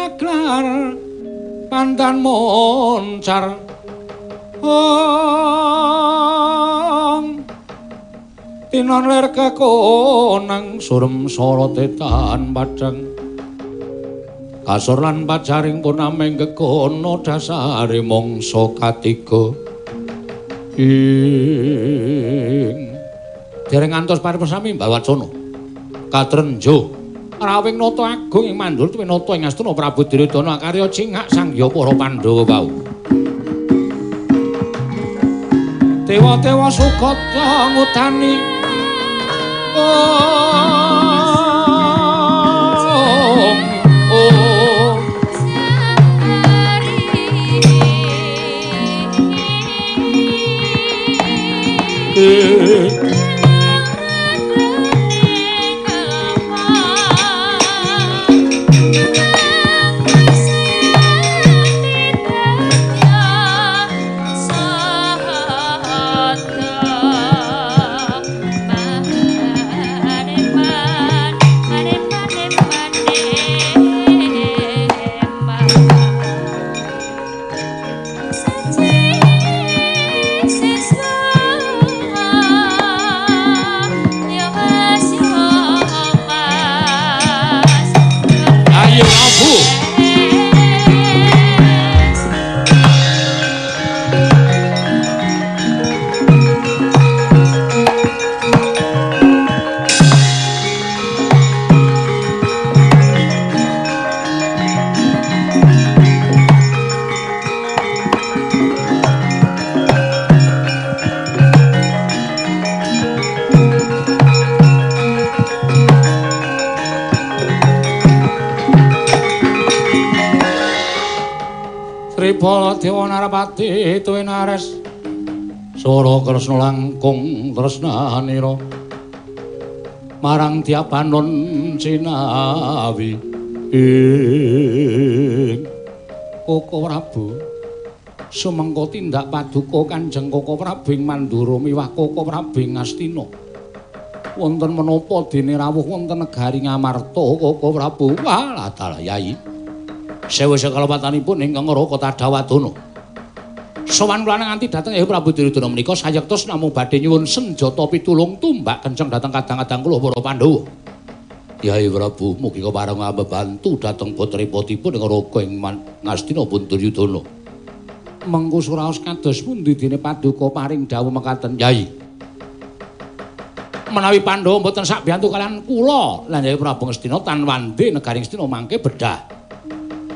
aglar pandan moncar tinon ler kekonang surem sorotetan padang kasur lan pajaring punameng kekono dasare mongso katiga ing dereng ngantos paripesami Mbawacana katrenjo rawing nata agung ing mandul tuwin nata ing astana Prabu Duryudana karya cingak sangya para Pandhawa wau. Dewa-dewa Sugata ngudani Dewa Narapati tuwin ares Sora Kresna langkung tresnanira marang Diapanon Cinawi ing Koko Prabu sumengko tindak paduka Kanjeng Koko Prabu ing Mandura miwah Koko Prabu ing Astina wonten menapa dene rawuh wonten negari Ngamarta Koko Prabu walah dalah Yayi sewu sekalepatanipun ingkang Raka Tadawadana. Sowan kula nganti dhateng Prabu Duryudana menika sayektos namung badhe nyuwun senjata pitulung tumbak kenceng dhateng kadang-kadang kula para Pandhawa. Yai Prabu mugi kepareng mbantu dhateng putripotipun ing Raka ing Ngastina pun Duryudana. Mengko suraos kados pundi dene paduka paring dawuh mekaten Yai. Menawi Pandhawa mboten sak biyantu kalian kula lan Yai Prabu Ngastina tanwande negari Ngastina mangke bedah.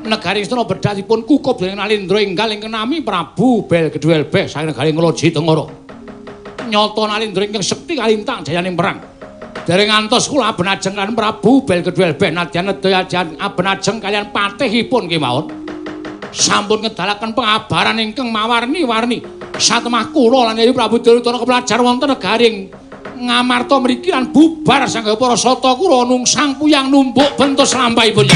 Negari Ngastina bedah dipun kukup dening Nalindra Enggal ingkang nami Prabu Belgeduelbeh saking negari Ngloji Tengara. Nyata Nalindra ingkang sekti kalintang jayaning perang. dereng ngantos kula abenajeng kaliyan Prabu Belgedwelbeh nadyan nedaya abenajeng kaliyan patihipun kemawon. Sampun ngedalaken pengabaran ingkang mawarni-warni. Satemah kula lan Yayi Prabu Duryudana kepelajar wonten negaring Ngamarta mriki lan bubar sanggaya para sata kula nungsang puyang numbuk bentus lampahipun.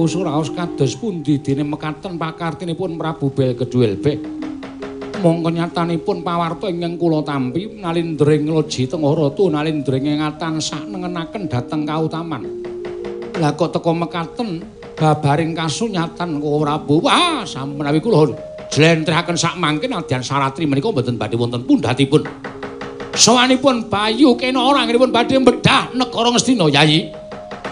Suraos kados pundi dene mekaten pakartinipun Prabu Belgedwelbeh. Mongko nyatanipun pawarta ingkang kula tampi nalindring loji tenggara tu nalindring ingatan sak nengenaken dhateng kautaman. Lah kok teka mekaten babaring kasunyatan kula Prabu. Wah, samenawi kula jlentrehaken sak mangke nadyan saratri menika mboten badhe wonten pundhatipun. Sawanipun Bayu kena ora anggenipun badhe mbedah negara Ngastina, Yayi.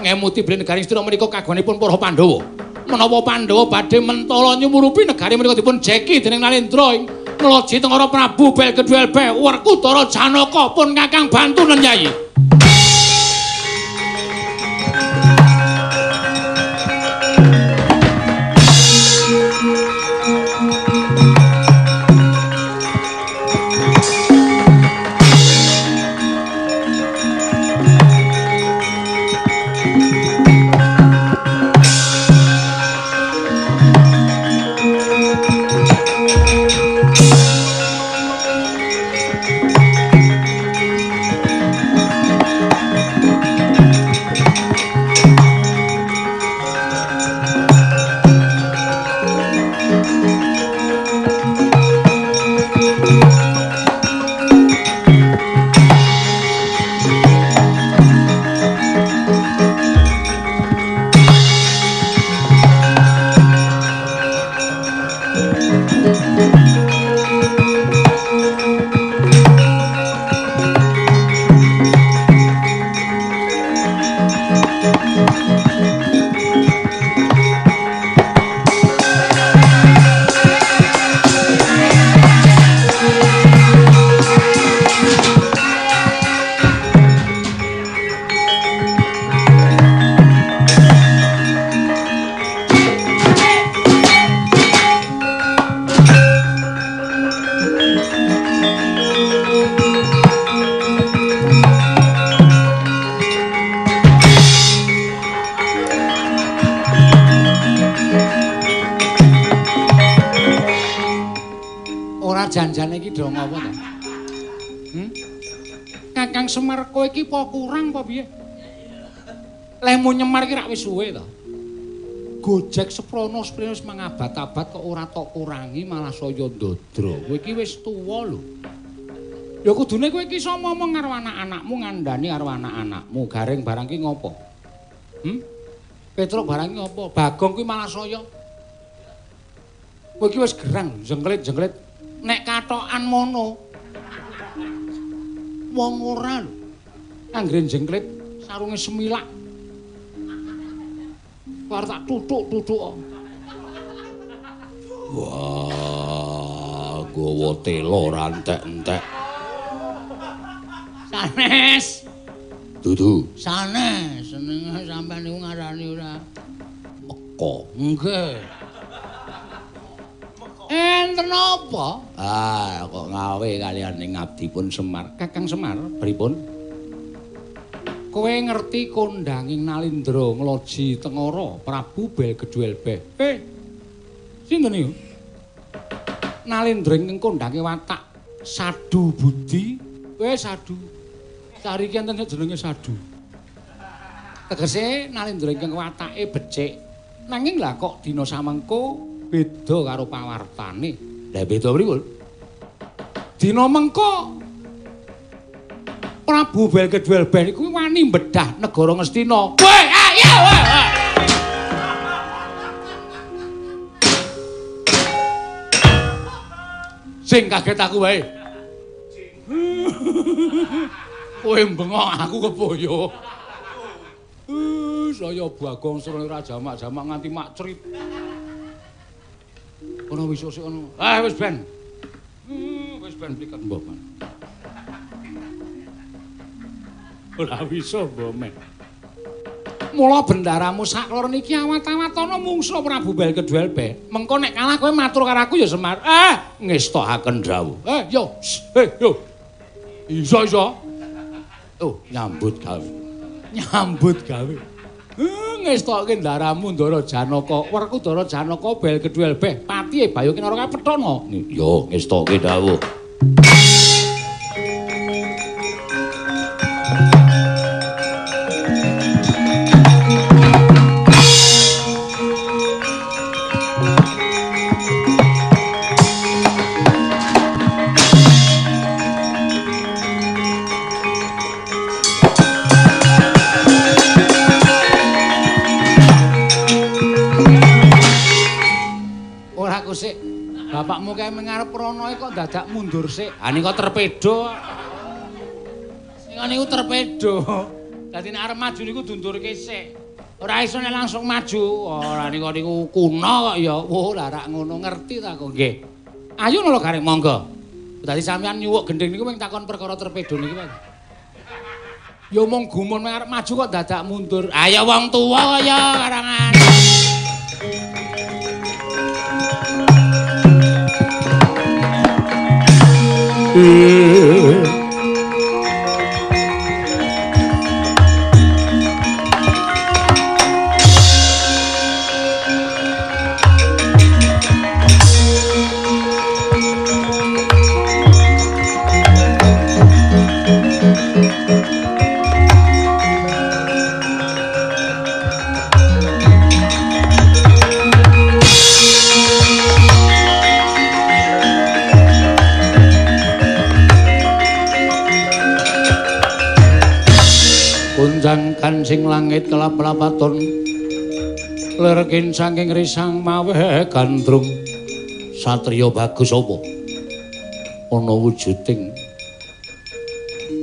Ngemuti beli negari Ngastina menika kagunganipun para Pandhawa. Menawa Pandhawa badhe mentala nyumurupi negari menika dipun jeki dening Nalendra ing Loji Tenggara Prabu Belgedwelbeh Werkudara Janaka pun kakang bantunen, Yayi. Janjane iki do ngopo to? Kakang Semar kowe iki apa kurang apa piye? Lemu nyemar iki rak wis suwe to. Gojek seprono sprene wis mangabat-abat kok ora tok kurangi malah saya ndodro. Kowe iki wis tuwa lho. Ya kudune kowe iki iso ngomong karo anak-anakmu ngandani karo anak-anakmu. Garing barang ki ngopo? Petruk barang ki ngopo? Bagong kuwi malah saya. Kowe iki wis gerang jengklit-jengklit. Nek katokan mono wong ora anggere jengklit sarunge semilak karo tak tutuk-tutuk. Wah, gowo telo rantek-entek. Sanes. Dudu. Sanes, seneng sampean niku ngarani ora. Meko. Nggih. Enten apa? Kok ngawe kalian ning abdipun Semar. Kakang Semar, pripun? Kowe ngerti kondanging Nalindra ngloji Tengara Prabu Belgedwelbeh. Sinten niku? Nalindra ing kondange watak Sadu Budi. Kowe Sadu. Cari ki enten jenenge Sadu. Tegese Nalindra ing watake becik. Nanging lah kok dina samengko beda karo pawartane. Lah beda pripun? Dina mengko Prabu Belgedwelbeh niku wani mbedah negara Ngastina. Kowe ayo. Sing kaget aku wae. Kowe bengok aku keboyo. Saya Bagong Srene ra jamak-jamak nganti mak crit. Ono wis sik ono. Wis ben. Wis ben pliket mbok. Ora iso mbok men. Mula bendaramu saklor niki awat-awatana mungsuh Prabu Balkedwelbe. Mengko nek kalah kowe matur karo aku ya Semar. Ngestokaken dawuh. Yo. Yo. Iso. Oh, nyambut gawe. Ngestokke ndaramu Ndara Janaka. Werkudara Janaka Balkedwelbe. Patihe Bayu Kinara kapethana. Yo, ngestokke dawuh. Sik. Bapakmu kae mengarep ronoe kok dadak mundur sik. Ha nika torpedo. Sing niku torpedo. Dadi nek arep maju niku dundurke sik. Ora iso nek langsung maju. Ora niku kuno kok ya. Wo lah rak ngono ngerti ta kok nggih. Ayo lho Gareng monggo. Dadi sampean nyuwuk gending niku mung takon perkara torpedo niki Pak. Ya mung gumun arep maju kok dadak mundur. Ayo wong tuwa kaya karangan. Kancing langit kelap-lapaton lerkin saking risang mawe gandrung satriya bagus apa ana wujuding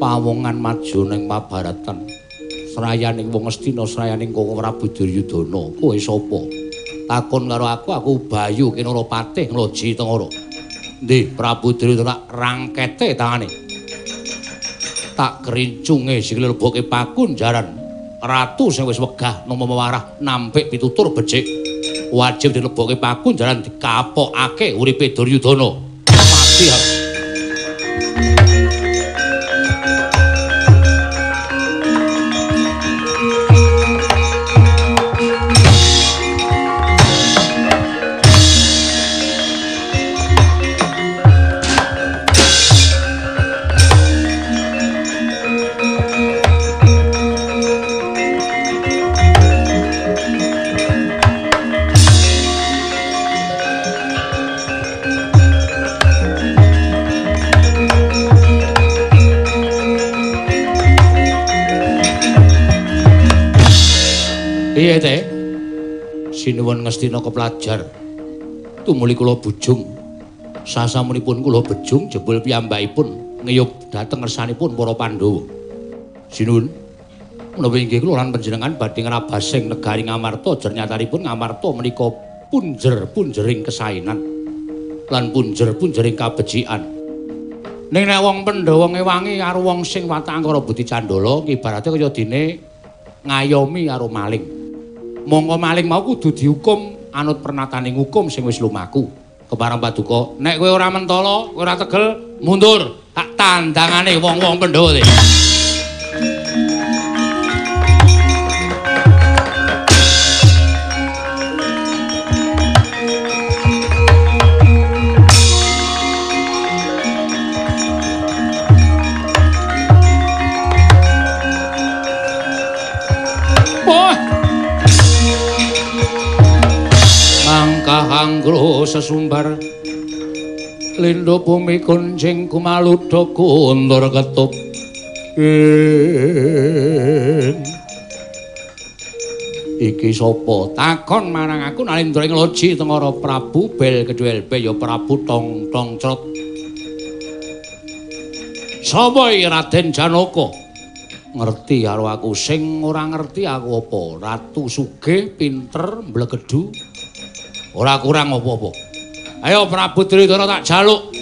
pawongan maju ning Mabaratan srayaning wong Astina srayaning Koko Prabu Duryudana kowe sapa takon karo aku Bayu Kinara Patih Ngloji Tengara nggih Prabu Duryudana rangkete tangane tak kerincunge sikil leboke pakun jaran ratu sing wis wegah nama mawarah nampik pitutur becik wajib dilebokke pakun jaran dikapokake uripe Duryudana mati piye teh sinuwun ngestina kepelajar tumuli kula bujung sasamunipun kula bejung jebul piyambakipun ngiyup dhateng ngersanipun para Pandhawa sinuwun menawi inggih kula lan panjenengan badhe ngrabasing negari Ngamarta jernyatanipun Ngamarta menika punjer-punjering kesaenan lan punjer-punjering kabecikan ning nek wong Pandhawa ngewangi karo wong sing watak Angkara Budi Candala ibarate kaya dene ngayomi karo maling mongko maling mau kudu dihukum anut pernataning hukum sing wis lumaku kepareng paduka nek kowe ora mentala kowe ora tegel mundur tak tandangane wong-wong Pandhawa iki Anggro sesumbar lindo bumi kunjing kumaludha kundur ketup iki sapa takon marang aku Nalendra ing Loji Tengara Prabu Balkedwelbe ya Prabu Tong Crot sapa Raden Janaka ngerti karo aku sing ora ngerti aku apa ratu sugih pinter mblegedu ora kurang apa-apa. Ayo Prabu Duryudana tak jaluk.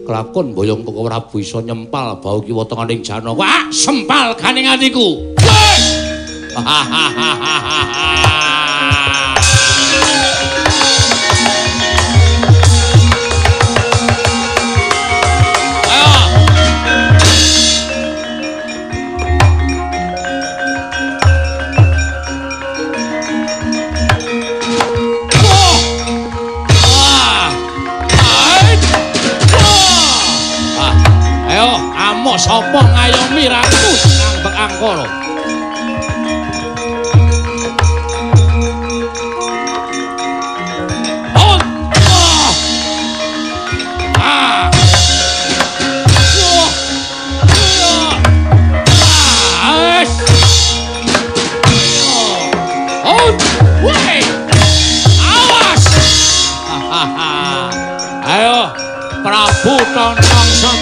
Kelakon boyong Koko Prabu iso nyempal bau kiwa tenganing Janaka. Wah, sempal ganing atiku. Sapa ngayomi ratu ambek angkara ayo Prabu Tontongsot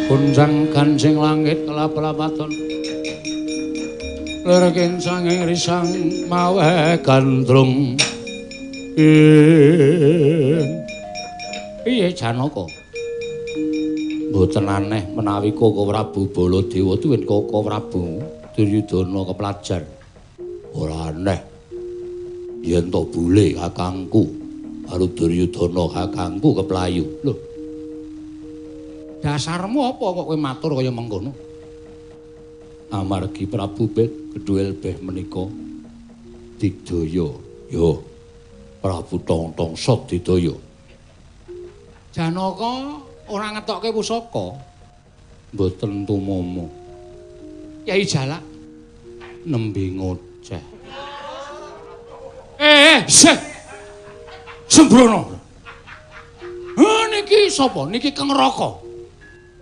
Kunjang kancing langit kelap-lapaton lerken sanging risang mawe gandrung piye Janaka mboten aneh menawi Koko Prabu Baladewa tuwin Koko Prabu Duryudana keplajar ora aneh yen to bule kakangku karo Duryudana kakangku keplayu lho dasarmu apa kok kowe matur kaya mengkono amargi Prabu Kedhuel beh menika digdaya yo Prabu Tontongsot didaya Janaka ora ngetokke pusaka mboten tumomo Kyai Jalak nembe ngoceh Sembrono niki sapa niki Kang Raka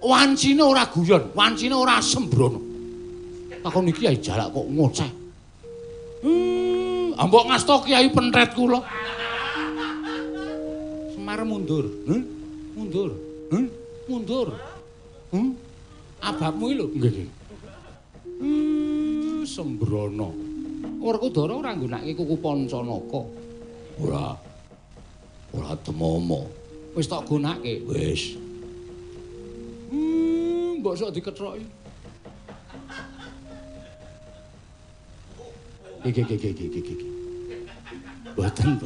wancine ora guyon wancine ora sembrono takon iki Kyai Jalak kok ngoceh. Ambok ngasta Kyai Pentret kula. Semar mundur. Mundur. Mundur. Ababmu iki lho. Nggih. Sembrono. Werkudara ora nggunakake kuku Pancanaka. Ora. Ora temomo. Wis tak gunakake. Wis. Mbok sok dikethroki. Iki. Boten.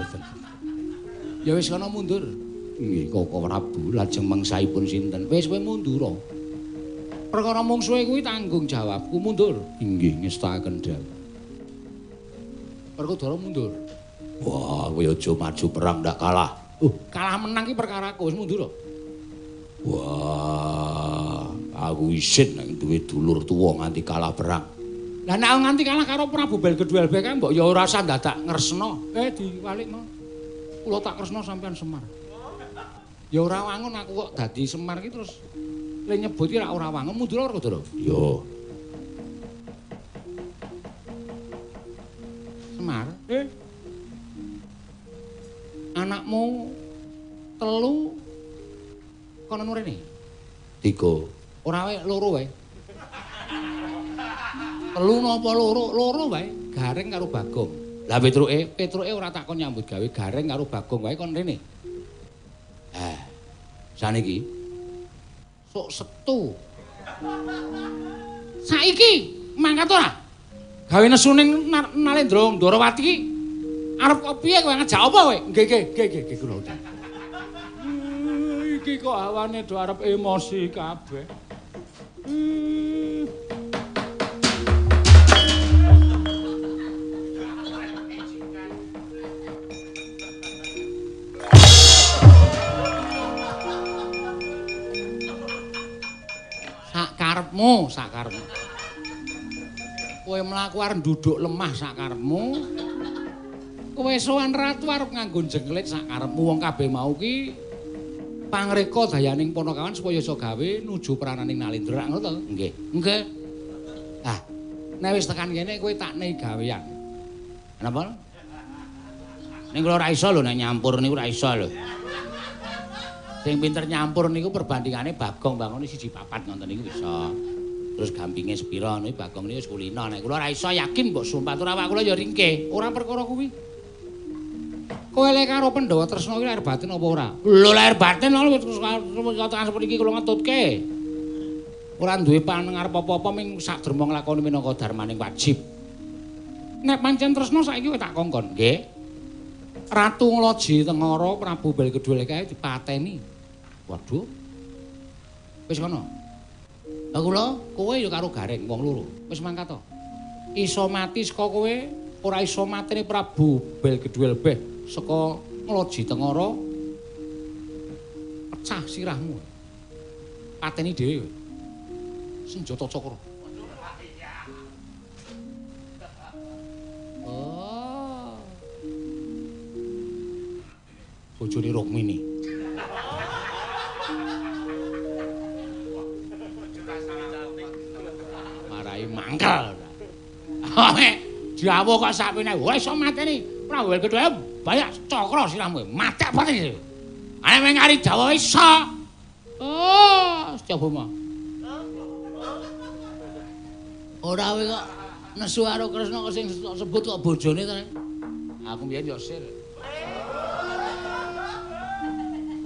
Ya wis kana mundur. Nggih, Koko Prabu lajeng mangsaipun sinten? Wis kowe mundur. Perkara mungsuhe kuwi tanggung jawabku mundur. Inggih, ngestakaken dawuh. Werkudara mundur. Wah, kowe aja maju perang ndak kalah. Kalah menang ki perkaraku wis mundur. Wah, aku isin nek duwe dulur tuwa nganti kalah perang. Lah nek nganti kalah karo Prabu Kedhuel beh kan mbok ya ora usah dadak ngresna. Diwalikno. Kula tak kresna sampean Semar. Ya ora wangun aku kok dadi Semar ki terus le nyebut ki ora wangun mundur ora Kudara. Yo. Semar, anakmu telu kono mrene. 3. Ora wae loro wae. Telu napa loro? Loro wae, Gareng karo Bagong. Lah Petruke ora takon nyambut gawe, Gareng karo Bagong wae kon rene. Saniki sok Setu. Saiki mangkat ora? Gawe nesu ning Nalendra Ndarawati ki arep piye kowe ngajak apa kowe? Nggih kula. Iki kok awane do arep emosi kabeh. Sakarepmu. Kowe mlaku arep nduduk lemah sakarepmu. Kowe sowan ratu arep nganggo jengklit sakarepmu. Wong kabeh mau ki pangreka dayaning Panakawan supaya iso gawe nuju prananing Nalendra ngono to? Nggih. Lah, nek wis tekan kene kowe tak nehi gawean. Napa? Ning kula ora iso lho nek nyampur niku ora iso lho. Sing pinter nyampur niku perbandingane Bagong bangun 1/4 ngoten niku bisa. Terus gampinge sepira niku Bagong niku wis kulino. Nek kula ora iso yakin mbok sumpah tur awak kula ya ringkih. Ora perkara kuwi. Kowe lek karo Pandhawa tresna kuwi lahir batin apa ora? Lho lahir batin wis katakan seperti iki kula ngetutke. Ora duwe pangarep apa-apa ming sadurma nglakoni minangka darmaning wajib. Nek pancen tresna saiki kowe tak kongkon, nggih. Ratu Ngloji Tengara Prabu Belkedul kae dipateni. Waduh. Wis kono. Lah kula kowe ya karo Gareng wong loro. Wis mangkat to. Iso mati saka kowe, ora iso matine Prabu Belkedul beh saka Ngloji Tengara. Pecah sirahmu. Pateni dhewe. Senjata cakra. Bojone Rukmini. Marai mangkel. Diawo kok sapene. Wis iso mateni. Prabu Kedhe banyak cakra sirahmu. Matek pati. Ane meng ari Jawa iso. Oh, coba mah. Ora kowe kok nesu karo Kresna kok sing sebut kok bojone to. Aku mbiyen yo sir.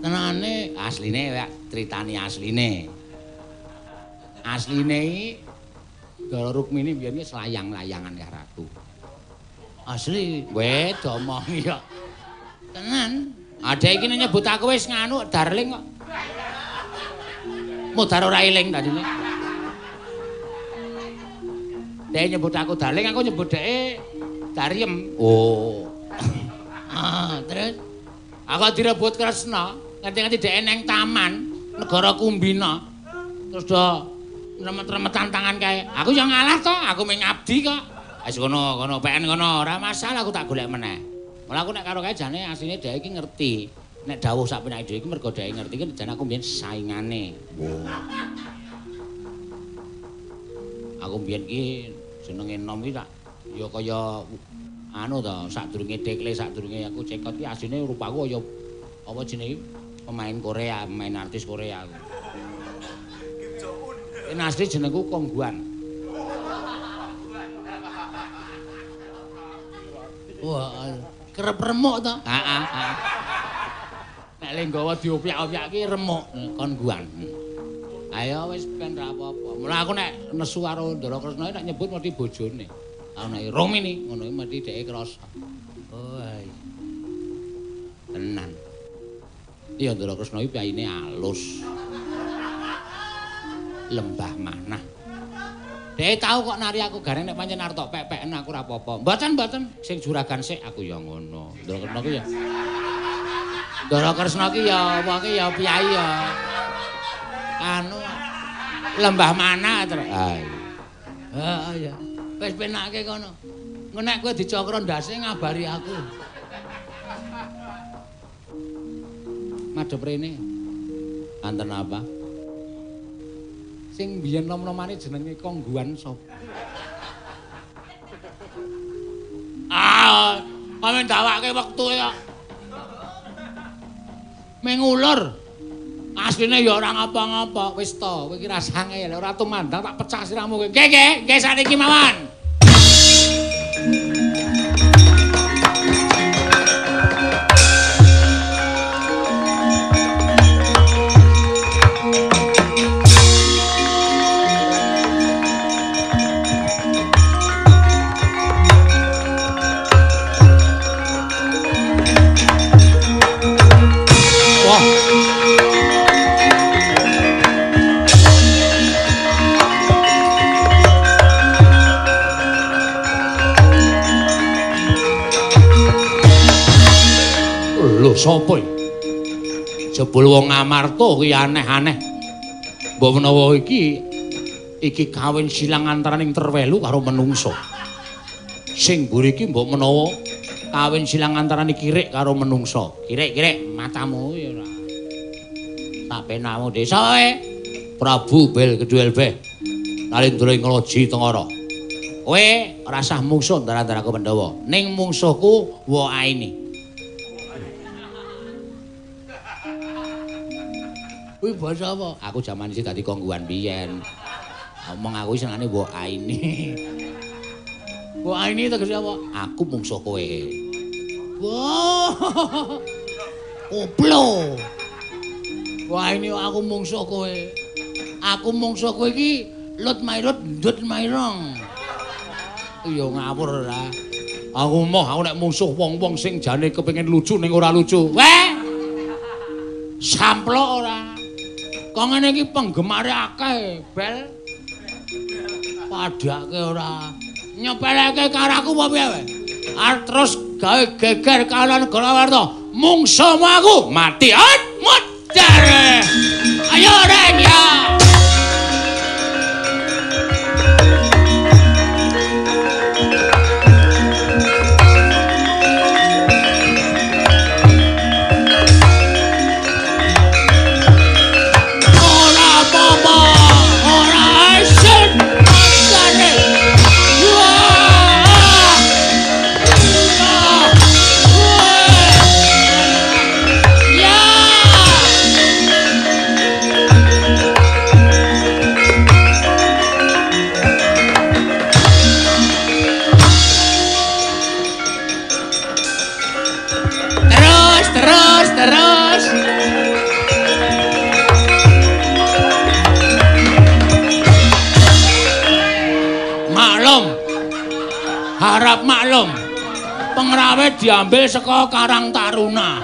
Tenane asline ya critani asline. Asline iki Ndara Rukmini biyen ki selayang-layangan karo aku. Asli, weh domong ya. Tenan. Ada iki nyebut aku wis nganu darling kok. Modar ora eling tadine. Dhek nyebut aku darling, aku nyebut dhek Dariem. Oh. Terus aku direbut Kresna. Nganti-nganti dhek neng taman negara Kumbina. Terus do remet-remetan tangan kae. Aku yang ngalah to, aku mung ngabdi kok. Wis kono PN kono, ora masalah aku tak golek meneh. Mula aku nek karo kae jane asline dhek iki ngerti. Nek dawuh sak penake dhewe iki mergo dhek ngerti ki jane aku mbiyen saingane. Aku mbiyen ki jenenge nom ki tak ya kaya anu to, sadurunge Dekle, sadurunge aku cekot ki asline rupaku kaya apa jenenge pemain Korea, pemain artis Korea aku. Ini asli jenengku Kongguan. Wah, kerep remuk to? Heeh. Nek le nggawa diopyak-opyak ki remuk Kongguan. Ayo wis ben ra apa-apa. Mula aku nek nesu karo Ndara Kresna nek nyebut mesti bojone. Ana Rukmini ngono iki mesti dheke krasa. Oh, tenan. Iya Ndara Kresna iki pyaine alus. Lembah manah. Dhek tau kok nari aku Gareng nek pancen arep tok pek-peken aku ora apa-apa. Mboten sing juragan sik aku ya ngono. Ndara Kresna ki ya. Ndara Kresna ki ya apa ki ya piyai ya. Anu lembah manah terus. Ah iya. Wis penake kono. Nek kowe dicokro ndase ngabari aku. Madhep rene. Anten apa? Sing biyen nom-nomane jenenge Kongguan sapa? Pamen dawake wektu kok. Mengulur. Asline ya ora ngapa-ngapa. Wis to, kowe iki rasange ya ora tumandang tak pecah sirahmu kowe. Nggih saniki mawon. Sapa iki? Jebul wong Amarta kuwi aneh-aneh. Mbok menawa iki kawin silang antaraning Terwelu karo menungso. Sing mburi iki mbok menawa kawin silang antaraning Kirik karo menungso. Kirik matamu ya ora. Tak penamu desa wae. Prabu Belkedul beh. Nalindra Ngloji Tengara. Kowe ora sah mungsuh ndara-ndaraku Pandhawa. Ning mungsuhku wa aini. Kuwi basa apa? Aku jaman isih dadi kongguan biyen. Omong aku senengane mbok aini. Mbok aini tegese apa? Aku mungsuh kowe. Wah. Koplo. Wah ini aku mungsuh kowe. Aku mungsuh kowe iki lut my road, ndut my wrong. Iya ngawur ora. Aku nek mungsuh wong-wong sing jane kepengin lucu ning ora lucu. Weh. Samplok ora. Kok ngene iki penggemare akeh, Bel. Padake ora. Nyepeleke karo aku apa piye wae? Terus gawe geger karo negara warta. Mungsuhmu aku mati mudar. Ayo reng ya. Terus. Maklum. Harap maklum. Pengrawe diambil saka Karang Taruna.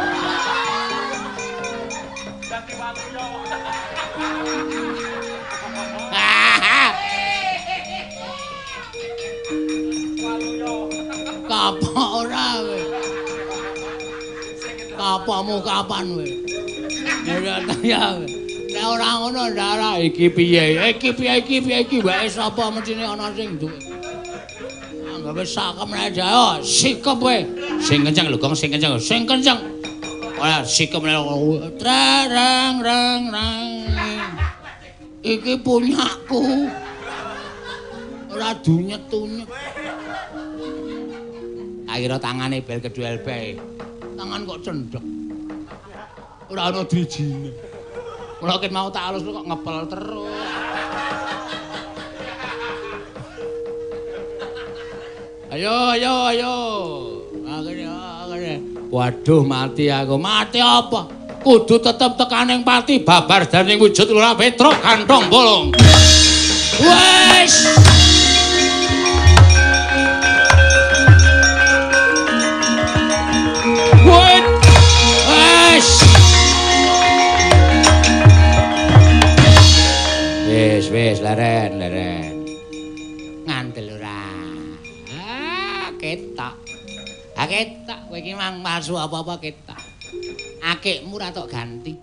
Kapok ora kowe. Kapamu kapan kowe? Ya. Nek ora ngono ndara iki piye? Iki wae sapa mestine ana sing duwe. Anggape sakem aja. Sikep kowe. Sing kenceng lho, Gong, sing kenceng. Ora sikep reng. Iki punyaku. Ora dunyet-unyet. Akhire tangane bel kedua elbe. Tangan kok cendhek. Ora ana drijine. Mula ket mau tak alus kok ngepel terus. Ayo. Akhire. Waduh mati aku. Mati apa? Kudu tetep tekaning pati babar daning wujud ora petruk kantong bolong. Wes. Wes leren. Ngantel ora. Ketok. Ketok kowe iki mang palsu apa-apa ketok. Akikmu ra tok ganti.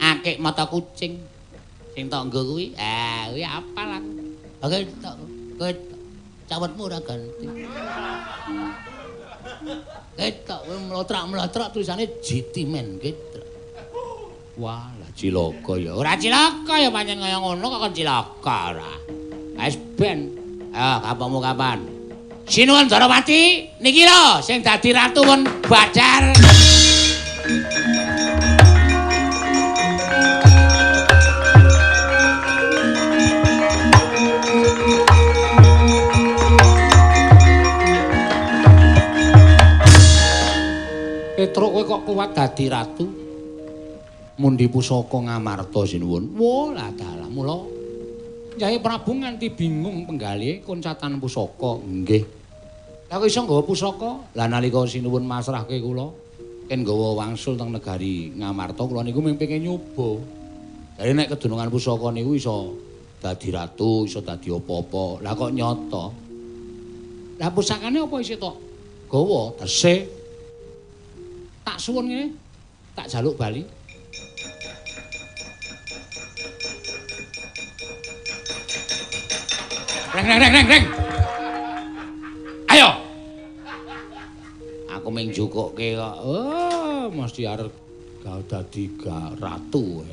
Akik mata kucing. Sing tok nggo kuwi, kuwi apal aku. Ketok. Cawetmu ora ganti. Ketok kowe mlotrak tulisane Jitimen ketok. Wah, lah cilaka ya. Ora cilaka ya pancen kaya ngono kok cilaka ora. Wis ben. Ayo kapamu kapan? Sinuwun Darawati, niki lho sing dadi ratu pun bajar. Petruk kowe kok kuat dadi ratu? Mundi pusaka ngamarta sinuwun. Wah, dalah mula Nyai Prabu nganti bingung penggalihe koncatan pusaka. Nggih. Lah kok iso nggawa pusaka? Lah nalika sinuwun masrahke kula ken nggawa wangsul teng negari Ngamarta kula niku mung pengin nyoba. Jadi nek kedunungan pusaka niku iso dadi ratu, iso dadi apa-apa. Lah kok nyata. Lah pusakane apa isih tok gawa tesih. Tak suwun ngene. Tak jaluk bali. Reng. Ayo. Aku mung jukukke kok. Oh, mesti arep dadi ratu.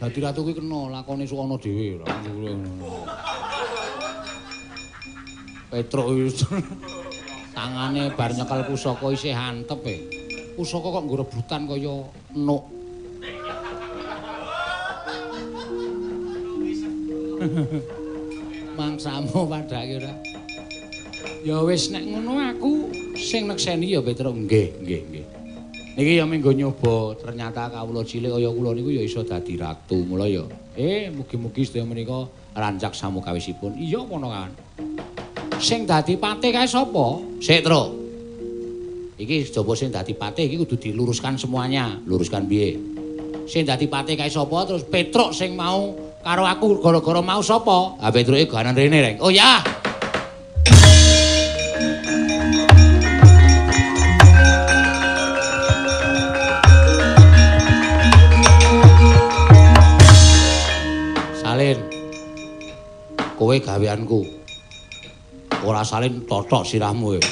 Dadi ratu kuwi kena lakone suwana dhewe. Petruk tangane bar nyekel pusaka isih antep Pusaka kok nggo rebutan kaya nuk. Mangsamu padake ora. Ya wis nek ngono aku sing nekseni ya Petruk. Nggih. Niki ya menggo nyoba, ternyata kawula cilik kaya kula niku ya iso dadi ratu. Mula ya mugi-mugi sedaya menika rancak samukawisipun. Iya ngono kan. Sing dadi patih kae sapa? Sik, Truk. Iki coba sing dadi patih iki kudu diluruskan semuanya. Luruskan piye? Sing dadi patih kae sapa? Terus Petruk sing mau karo aku gara-gara mau sapa? Ah Petruke ganan rene, Reng. Oh ya. Salin. Kowe gaweanku. Ora salin totok sirahmu.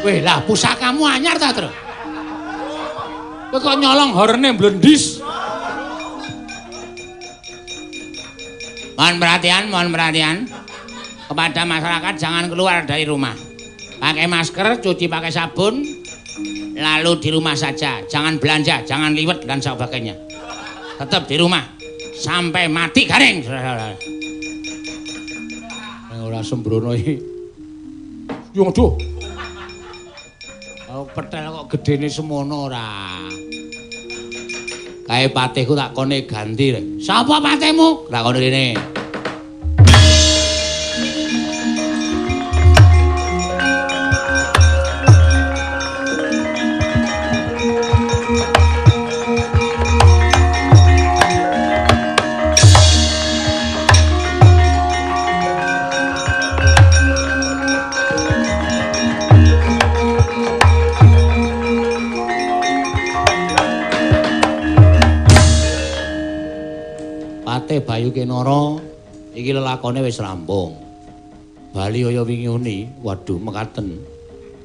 Weh lah pusakamu anyar ta, Tru? Kowe kok nyolong horene blendis. Mohon perhatian. Kepada masyarakat jangan keluar dari rumah. Pakai masker, cuci pakai sabun, lalu di rumah saja. Jangan belanja, jangan liwet dan sebagainya. Tetap di rumah sampai mati garing. Ora sembrono iki. Yo aduh. Oh, petel kok gedene semono ora. Kae patihku tak kone ganti. Sapa patihmu? Tak kone rene. Bayu Kenara iki lelakone wis rampung. Bali kaya wingi uni, waduh mekaten.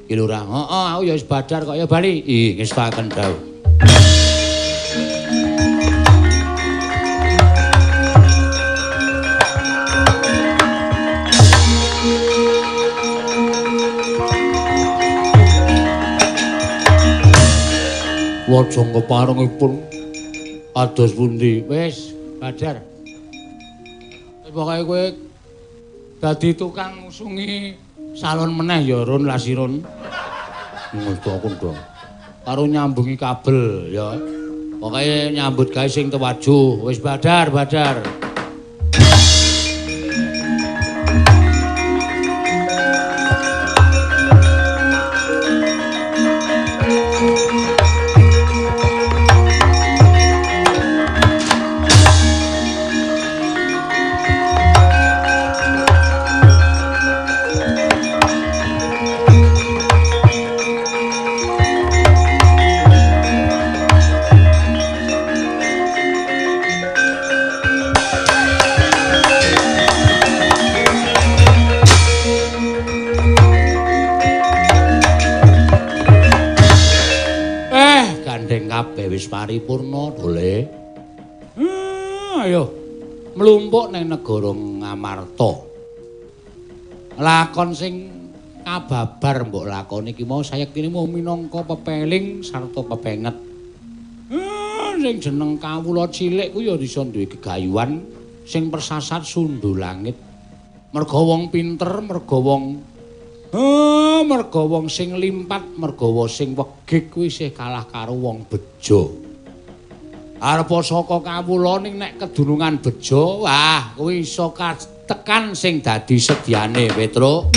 Iki lho ora. Heeh, aku ya wis badar kok ya Bali. Ih, ngestaken dawuh. Wajang keparengipun ados pundi? Wis, badar. Pokoke kowe dadi tukang ngusungi salon meneh ya Ron Lasiron. Ngono karo nyambungi kabel ya. Pokoke nyambut gawe sing tewaju. Wis badar. Wis paripurna dole. Ayo mlumpuk ning negara Ngamarta. Lakon sing kababar mbok lakoni iki mau sayektine mau minangka pepeling sarta pepenget. Sing jeneng kawula cilik ku ya bisa duwe gegayuhan sing persasat sundhu langit. Merga wong pinter, merga wong sing limpat, merga wong sing wegik kuwi isih kalah karo wong bejo. Arep saka kawula ning nek kedunungan bejo, wah kuwi iso tekan sing dadi sediane Petruk.